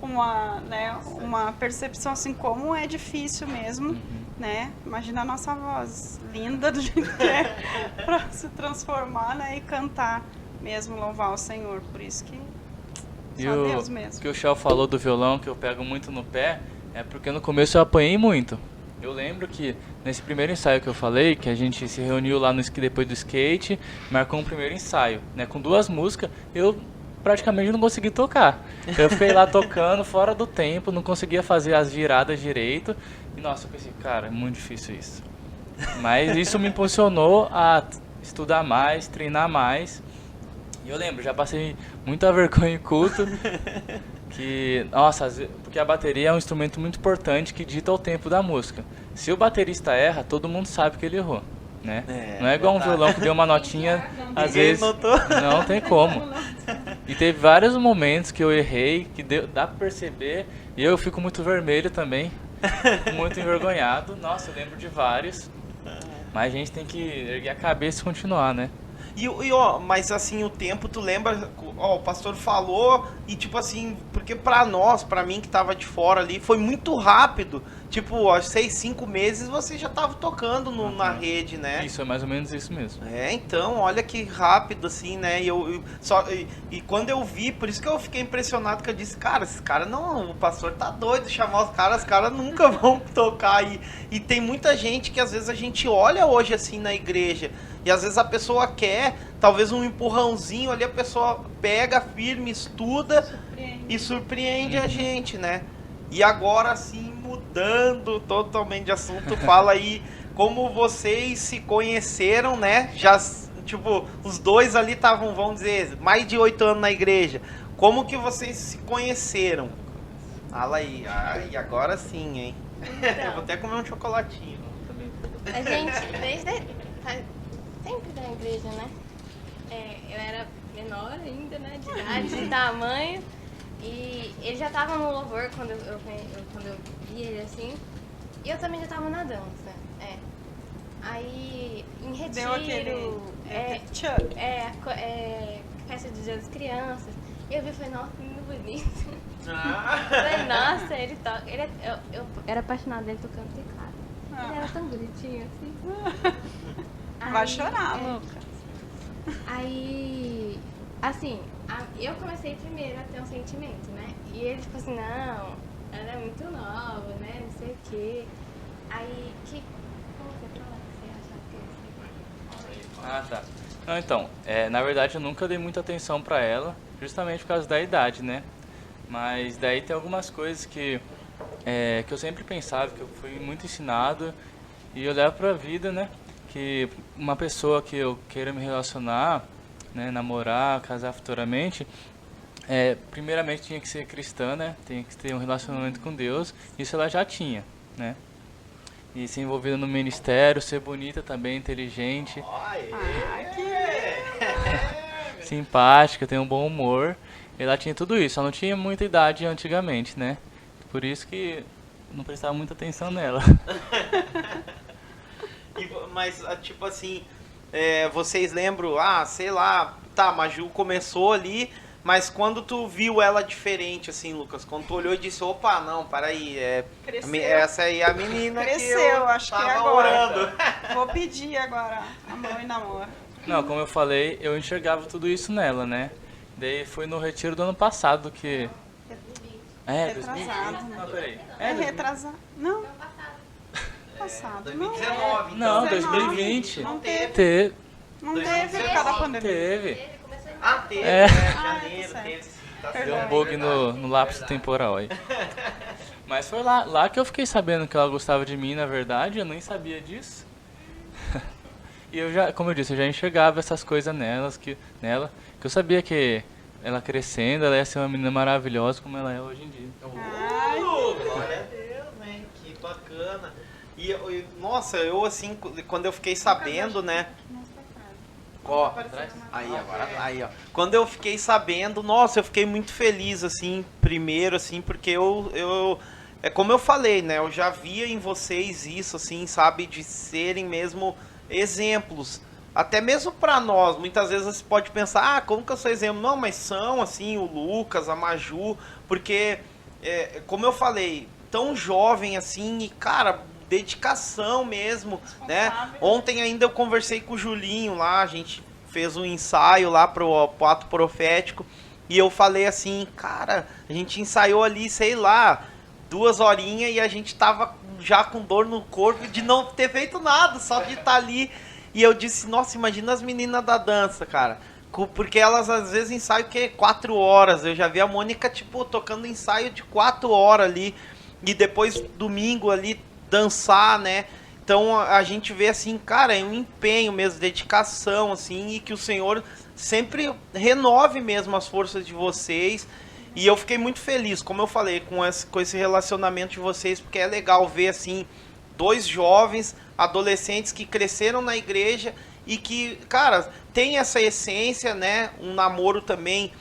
uma percepção, assim, como é difícil mesmo, né? Imagina a nossa voz linda do jeito que é para se transformar, né? E cantar mesmo, louvar o Senhor. Por isso que só Deus mesmo. O que o Shell falou do violão, que eu pego muito no pé, é porque no começo eu apanhei muito. Eu lembro que nesse primeiro ensaio que eu falei, que a gente se reuniu lá depois do skate, marcou um primeiro ensaio, né? Com 2 músicas, eu praticamente não consegui tocar. Eu fiquei lá tocando fora do tempo, não conseguia fazer as viradas direito. E nossa, eu pensei, cara, é muito difícil isso. Mas isso me impulsionou a estudar mais, treinar mais. E eu lembro, já passei muita vergonha em culto. Porque a bateria é um instrumento muito importante que dita o tempo da música. Se o baterista erra, todo mundo sabe que ele errou, né? Não é igual um violão que deu uma notinha, às vezes não tem como. E teve vários momentos que eu errei, que dá pra perceber, e eu fico muito vermelho também, muito envergonhado. Nossa, eu lembro de vários, mas a gente tem que erguer a cabeça e continuar, né? Mas assim, o tempo, tu lembra, o pastor falou, e tipo assim, porque pra mim que tava de fora ali, foi muito rápido. Tipo, 6, 5 meses você já tava tocando na rede, né? Isso, é mais ou menos isso mesmo. Então, olha que rápido, assim, né? E quando eu vi, por isso que eu fiquei impressionado, que eu disse, cara, esse cara não, o pastor tá doido, chamar os caras nunca vão tocar. E tem muita gente que às vezes a gente olha hoje assim na igreja, e às vezes a pessoa quer, talvez um empurrãozinho ali, a pessoa pega firme, estuda e surpreende a gente, né? E agora, assim, mudando totalmente de assunto, fala aí como vocês se conheceram, né? Já, tipo, os dois ali estavam, vamos dizer, mais de 8 anos na igreja. Como que vocês se conheceram? Fala aí. E agora sim, hein? Então, Eu vou até comer um chocolatinho. a gente, sempre da igreja, né? Eu era menor ainda, né? De idade, de tamanho. E ele já tava no louvor quando eu vi ele assim. E eu também já tava na dança. Aí, em retiro... Deu aquele tchan. Festa de Dia das Crianças. E eu vi e falei, nossa, que menino bonito. Falei, nossa, ele toca... Eu era apaixonada dele tocando teclado. Ele era tão bonitinho assim. Vai chorar, Luca. Aí, assim, eu comecei primeiro a ter um sentimento, né? E ele ficou assim, não, ela é muito nova, né? Não sei o quê. Aí, como você fala que você acha que é? Ah, tá. Não, então, na verdade eu nunca dei muita atenção pra ela, justamente por causa da idade, né? Mas daí tem algumas coisas que eu sempre pensava, que eu fui muito ensinado, e eu levo pra vida, né? Que uma pessoa que eu queira me relacionar, né, namorar, casar futuramente, primeiramente tinha que ser cristã, né? Tinha que ter um relacionamento com Deus, isso ela já tinha, né? E ser envolvida no ministério, ser bonita também, inteligente, simpática, ter um bom humor. Ela tinha tudo isso, só não tinha muita idade antigamente, né? Por isso que não prestava muita atenção nela. Mas, tipo assim, vocês lembram, sei lá, tá, Maju começou ali, mas quando tu viu ela diferente, assim, Lucas, quando tu olhou e disse, opa, não, peraí, essa aí é a menina Cresceu, que eu acho que tava é agora. orando. Vou pedir agora a mão em namoro. Não, como eu falei, eu enxergava tudo isso nela, né? Daí foi no retiro do ano passado que... Retrasado, né? Não, peraí. Retrasado. Não. Passado. 2019, Não, então. 2020. Não teve. Teve. Não teve por causa da pandemia. Teve. Teve, janeiro, tá teve certo. sim. Tá Deu certo. um bug no lapso temporal aí. Mas foi lá que eu fiquei sabendo que ela gostava de mim, na verdade, eu nem sabia disso. E eu já, como eu disse, eu já enxergava essas coisas nela, que eu sabia que ela crescendo, ela ia ser uma menina maravilhosa como ela é hoje em dia. Glória a Deus, né? Que bacana. Nossa, eu assim, quando eu fiquei sabendo, né? Ó, aí, ó. Quando eu fiquei sabendo, nossa, eu fiquei muito feliz, assim, primeiro, assim, porque eu é como eu falei, né? Eu já via em vocês isso, assim, sabe, de serem mesmo exemplos. Até mesmo pra nós, muitas vezes você pode pensar, como que eu sou exemplo? Não, mas são, assim, o Lucas, a Maju, porque, como eu falei, tão jovem, assim, e, cara, dedicação mesmo, né? Ontem ainda eu conversei com o Julinho lá, a gente fez um ensaio lá pro ato profético, e eu falei assim, cara, a gente ensaiou ali, sei lá, 2 horinhas e a gente tava já com dor no corpo de não ter feito nada, só de estar ali. E eu disse, nossa, imagina as meninas da dança, cara. Porque elas às vezes ensaiam 4 horas. Eu já vi a Mônica, tipo, tocando ensaio de 4 horas ali. E depois, domingo ali, dançar, né? Então a gente vê assim, cara, é um empenho mesmo, dedicação, assim, e que o Senhor sempre renove mesmo as forças de vocês. E eu fiquei muito feliz, como eu falei, com esse relacionamento de vocês, porque é legal ver, assim, 2 jovens, adolescentes que cresceram na igreja e que, cara, tem essa essência, né? Um namoro também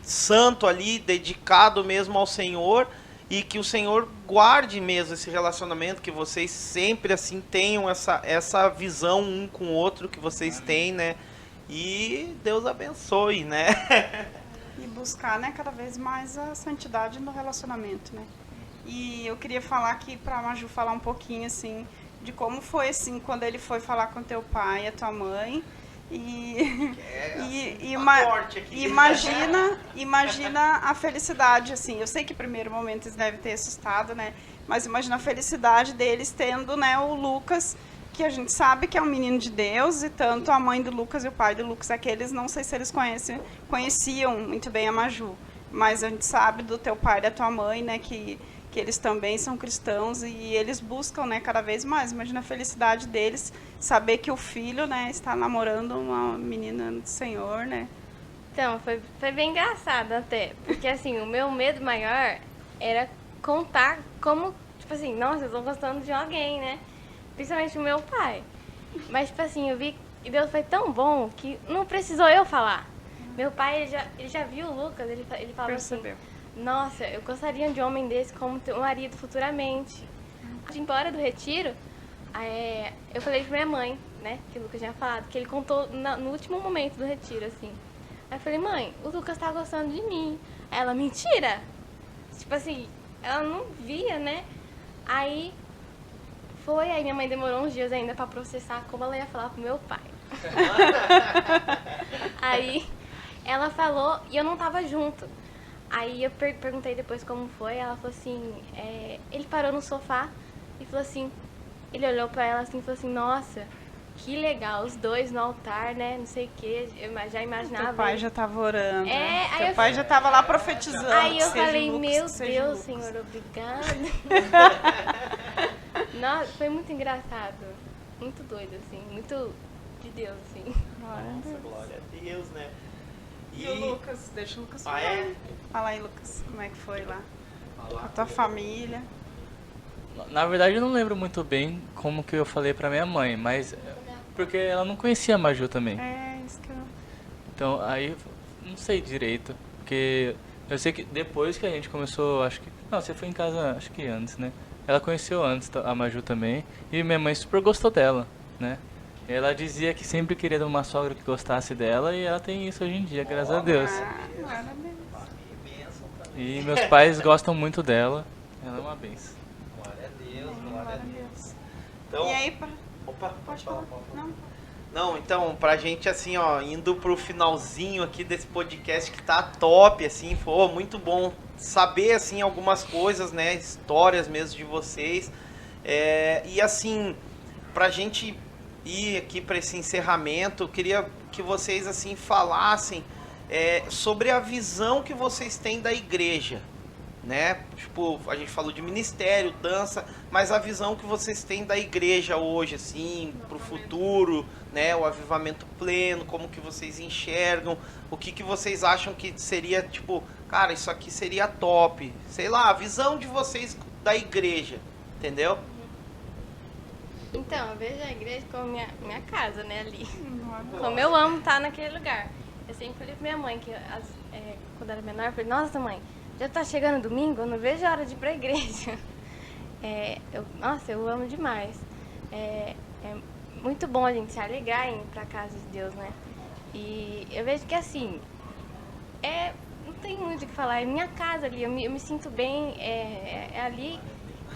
santo ali, dedicado mesmo ao Senhor, e que o Senhor guarde mesmo esse relacionamento, que vocês sempre, assim, tenham essa visão um com o outro que vocês têm, né? E Deus abençoe, né? E buscar, né, cada vez mais a santidade no relacionamento, né? E eu queria falar aqui pra Maju falar um pouquinho, assim, de como foi, assim, quando ele foi falar com teu pai e a tua mãe. Imagina a felicidade, assim. Eu sei que no primeiro momento eles devem ter assustado, né? Mas imagina a felicidade deles tendo, né, o Lucas, que a gente sabe que é um menino de Deus, e tanto a mãe do Lucas e o pai do Lucas, aqueles, não sei se eles conheciam muito bem a Maju, mas a gente sabe do teu pai e da tua mãe, né, que eles também são cristãos e eles buscam, né, cada vez mais. Imagina a felicidade deles, saber que o filho, né, está namorando uma menina do Senhor, né. Então, foi bem engraçado até, porque assim, o meu medo maior era contar como, tipo assim, nossa, eu tô gostando de alguém, né? Principalmente o meu pai. Mas, tipo assim, eu vi que Deus foi tão bom que não precisou eu falar. Meu pai, ele já viu o Lucas, ele falava Percebeu. assim, nossa, eu gostaria de um homem desse como teu marido futuramente. De ir embora do retiro, eu falei pra minha mãe, né, que o Lucas tinha falado, que ele contou no último momento do retiro, assim. Aí eu falei, mãe, o Lucas tá gostando de mim. Aí ela, mentira! Tipo assim, ela não via, né? Aí minha mãe demorou uns dias ainda pra processar como ela ia falar pro meu pai. Aí ela falou e eu não tava junto. Aí eu perguntei depois como foi, ela falou assim, ele parou no sofá e falou assim, ele olhou pra ela assim e falou assim, nossa, que legal, os dois no altar, né, não sei o que, eu já imaginava. Teu pai já tava orando. Aí Teu eu pai já tava lá profetizando. Aí eu seja falei, o Lucas, meu que seja o Deus, Lucas. Senhor, obrigada. Nossa, foi muito engraçado, muito doido, assim, muito de Deus, assim. Nossa, glória a Deus, né? E o Lucas, deixa o Lucas falar. é? Fala aí, Lucas, como é que foi lá? A tua família. Na verdade, eu não lembro muito bem como que eu falei pra minha mãe, mas porque ela não conhecia a Maju também. É, isso que eu... Então, aí, não sei direito, porque eu sei que depois que a gente começou, acho que... Não, você foi em casa, acho que antes, né? Ela conheceu antes a Maju também, e minha mãe super gostou dela, né? Ela dizia que sempre queria ter uma sogra que gostasse dela, e ela tem isso hoje em dia, graças a Deus. Parabéns. E meus pais gostam muito dela, ela é uma benção. Glória a Deus, glória a Glória a Deus. Deus. Então, E aí, opa, pode falar? Não? Não, então, pra gente, assim, ó, indo pro finalzinho aqui desse podcast que tá top, assim, foi muito bom saber, assim, algumas coisas, né, histórias mesmo de vocês. E, assim, pra gente ir aqui pra esse encerramento, eu queria que vocês, assim, falassem sobre a visão que vocês têm da igreja, né? Tipo, a gente falou de ministério, dança, mas a visão que vocês têm da igreja hoje, assim, pro futuro, né? O avivamento pleno, como que vocês enxergam, o que vocês acham que seria, tipo, cara, isso aqui seria top, sei lá, a visão de vocês da igreja, entendeu? Então, eu vejo a igreja como minha casa, né, ali. Como eu amo estar naquele lugar. Eu sempre falei pra minha mãe que, quando era menor, eu falei, nossa mãe, já tá chegando domingo, eu não vejo a hora de ir pra igreja. Nossa, eu amo demais. É muito bom a gente se alegrar em ir pra casa de Deus, né? E eu vejo que assim, não tem muito o que falar, é minha casa ali, eu me sinto bem, é ali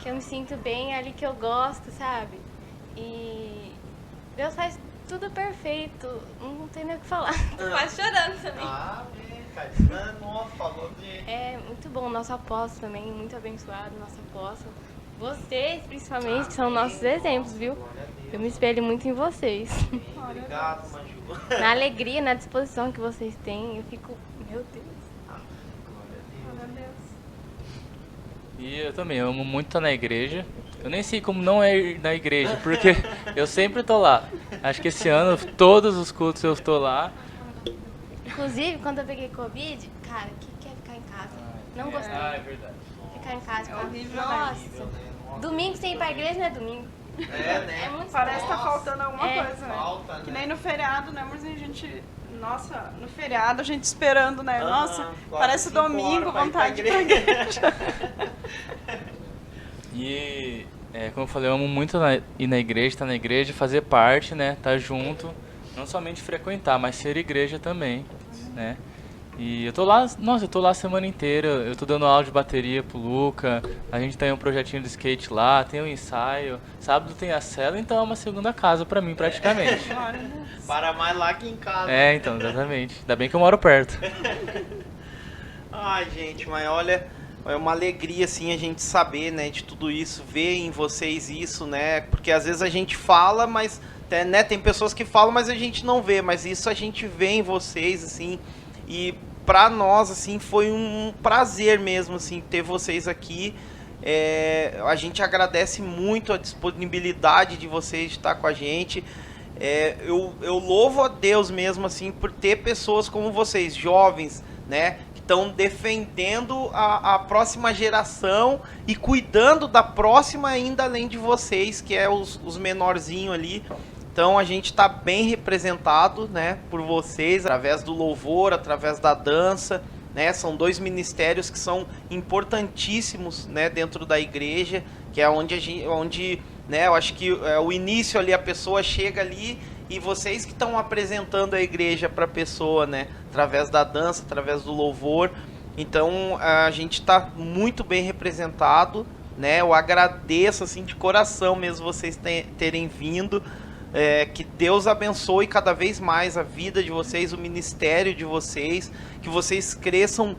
que eu me sinto bem, é ali que eu gosto, sabe? E Deus faz tudo perfeito, não tem nem o que falar, tô quase chorando também. Cara, nossa, falou de... É muito bom, o nosso apóstolo também, muito abençoado, nosso apóstolo. Vocês, principalmente, que são nossos exemplos, viu? Eu me espelho muito em vocês. Obrigado, Maju. Na alegria, na disposição que vocês têm, eu fico, meu Deus. Glória a Deus. E eu também amo muito estar na igreja. Eu nem sei como não é ir na igreja, porque eu sempre tô lá. Acho que esse ano, todos os cultos eu tô lá. Inclusive, quando eu peguei Covid, cara, que quer ficar em casa? Não gostei. É verdade. Ficar em casa. É horrível, Nossa. Domingo sem ir pra igreja não é domingo. Né? É muito Parece que tá nossa. faltando alguma coisa, né? Falta, né? Que nem no feriado, né? Mas a gente... Nossa, no feriado a gente esperando, né? Nossa, parece domingo, vontade de ir pra igreja. E, como eu falei, eu amo muito ir na igreja, estar na igreja, fazer parte, né? Estar junto. Não somente frequentar, mas ser igreja também, né? E eu tô lá, nossa, eu tô lá a semana inteira, eu tô dando aula de bateria pro Luca, a gente tem um projetinho de skate lá, tem um ensaio, sábado tem a cela, então é uma segunda casa pra mim praticamente. Para mais lá que em casa. Então, exatamente. Ainda bem que eu moro perto. Ai, gente, mas olha, é uma alegria, assim, a gente saber, né, de tudo isso, ver em vocês isso, né, porque às vezes a gente fala, mas, né, tem pessoas que falam, mas a gente não vê, mas isso a gente vê em vocês, assim, e pra nós, assim, foi um prazer mesmo, assim, ter vocês aqui. A gente agradece muito a disponibilidade de vocês de estar com a gente. Eu louvo a Deus mesmo, assim, por ter pessoas como vocês, jovens, né, que estão defendendo a próxima geração e cuidando da próxima ainda além de vocês, que é os menorzinhos ali. Então a gente está bem representado, né, por vocês, através do louvor, através da dança, né? São 2 ministérios que são importantíssimos, né, dentro da igreja, que é onde né, eu acho que o início ali, a pessoa chega ali e vocês que estão apresentando a igreja para a pessoa, né, através da dança, através do louvor. Então a gente está muito bem representado, né? Eu agradeço assim de coração mesmo vocês terem vindo. Que Deus abençoe cada vez mais a vida de vocês, o ministério de vocês, que vocês cresçam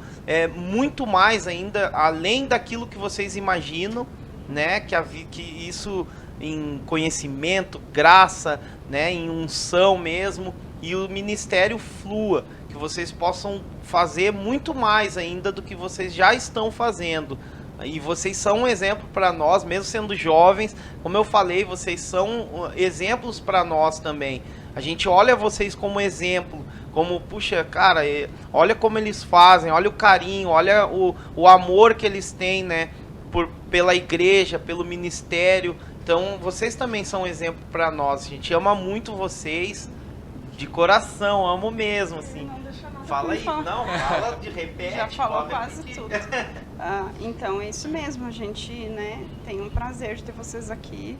muito mais ainda, além daquilo que vocês imaginam, né? Que isso em conhecimento, graça, né? Em unção mesmo, e o ministério flua, que vocês possam fazer muito mais ainda do que vocês já estão fazendo. E vocês são um exemplo para nós, mesmo sendo jovens. Como eu falei, vocês são exemplos para nós também. A gente olha vocês como exemplo, como, puxa, cara, olha como eles fazem, olha o carinho, olha o amor que eles têm, né, pela igreja, pelo ministério. Então, vocês também são um exemplo para nós. A gente ama muito vocês, de coração, amo mesmo, assim. Fala aí, não, fala, repete. Já falou quase tudo. Então, é isso mesmo, a gente, né, tem um prazer de ter vocês aqui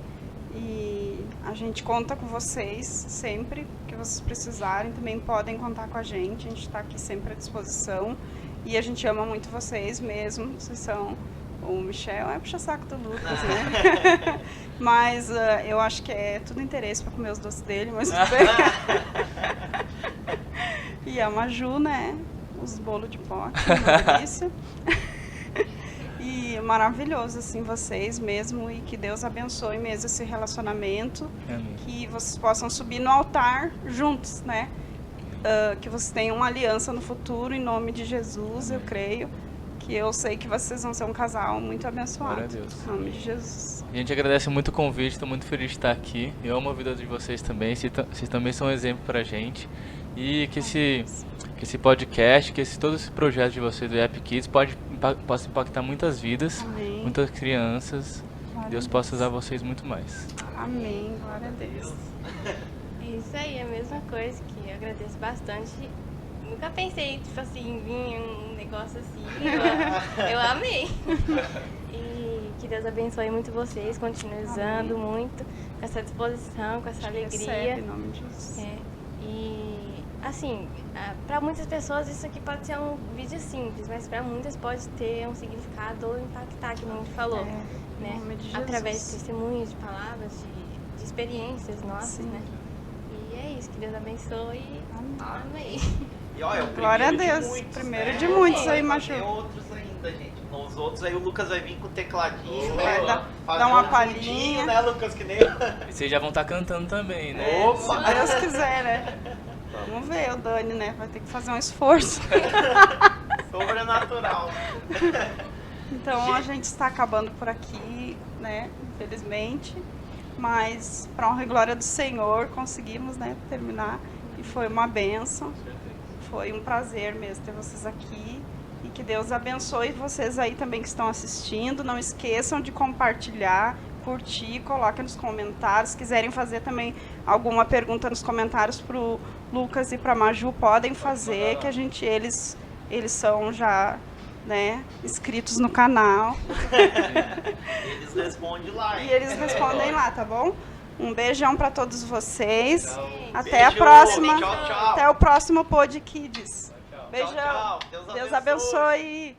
e a gente conta com vocês sempre que vocês precisarem, também podem contar com a gente está aqui sempre à disposição e a gente ama muito vocês mesmo, vocês são... O Michel é puxa-saco do Lucas, né? Mas eu acho que é tudo interesse para comer os doces dele, mas tudo bem. E a Maju, né? Os bolos de pote, uma delícia. E maravilhoso, assim, vocês mesmo. E que Deus abençoe mesmo esse relacionamento. Amém. Que vocês possam subir no altar juntos, né? Que vocês tenham uma aliança no futuro, em nome de Jesus, eu creio. Que eu sei que vocês vão ser um casal muito abençoado. Glória a Deus. Em nome de Jesus. A gente agradece muito o convite, estou muito feliz de estar aqui. Eu amo a vida de vocês também, vocês também são um exemplo pra gente. E que esse podcast, que todo esse projeto de vocês do Happy Kids possa impactar muitas vidas, Amém. muitas crianças. Glória Deus a possa usar vocês muito mais. Amém. Glória a Deus. É isso aí, a mesma coisa, que eu agradeço bastante. Nunca pensei, tipo assim, vir um negócio assim. Eu amei. E que Deus abençoe muito vocês, continue usando muito, com essa disposição, com essa alegria. Recebe, em nome de Jesus. E, assim, para muitas pessoas isso aqui pode ser um vídeo simples, mas para muitas pode ter um significado ou impactar, que a gente falou, né? Em nome de Jesus. Através de testemunhos, de palavras, de experiências nossas, Sim. né? E é isso, que Deus abençoe. Amém. E olha, Glória a Deus. Primeiro de muitos aí, Maju. Tem outros ainda, gente. Nos outros aí o Lucas vai vir com o tecladinho, Vai né? dar uma um palhinha. fundinho, né, Lucas? Que nem... E vocês já vão estar cantando também, né? Opa! Se Deus quiser, né? Vamos ver, o Dani, né? Vai ter que fazer um esforço. Sobrenatural. Então a gente está acabando por aqui, né? Infelizmente. Mas, para honra e glória do Senhor, conseguimos, né, terminar. E foi uma bênção. Foi um prazer mesmo ter vocês aqui. E que Deus abençoe vocês aí também que estão assistindo. Não esqueçam de compartilhar, curtir, coloquem nos comentários. Se quiserem fazer também alguma pergunta nos comentários para o Lucas e para a Maju, podem fazer, que eles são já, né, inscritos no canal. Eles respondem lá, hein? E eles respondem lá, tá bom? Um beijão para todos vocês. Até Beijo. a próxima. Tchau, tchau. Até o próximo Pod Kids. Beijão. Tchau, tchau. Deus Deus abençoe.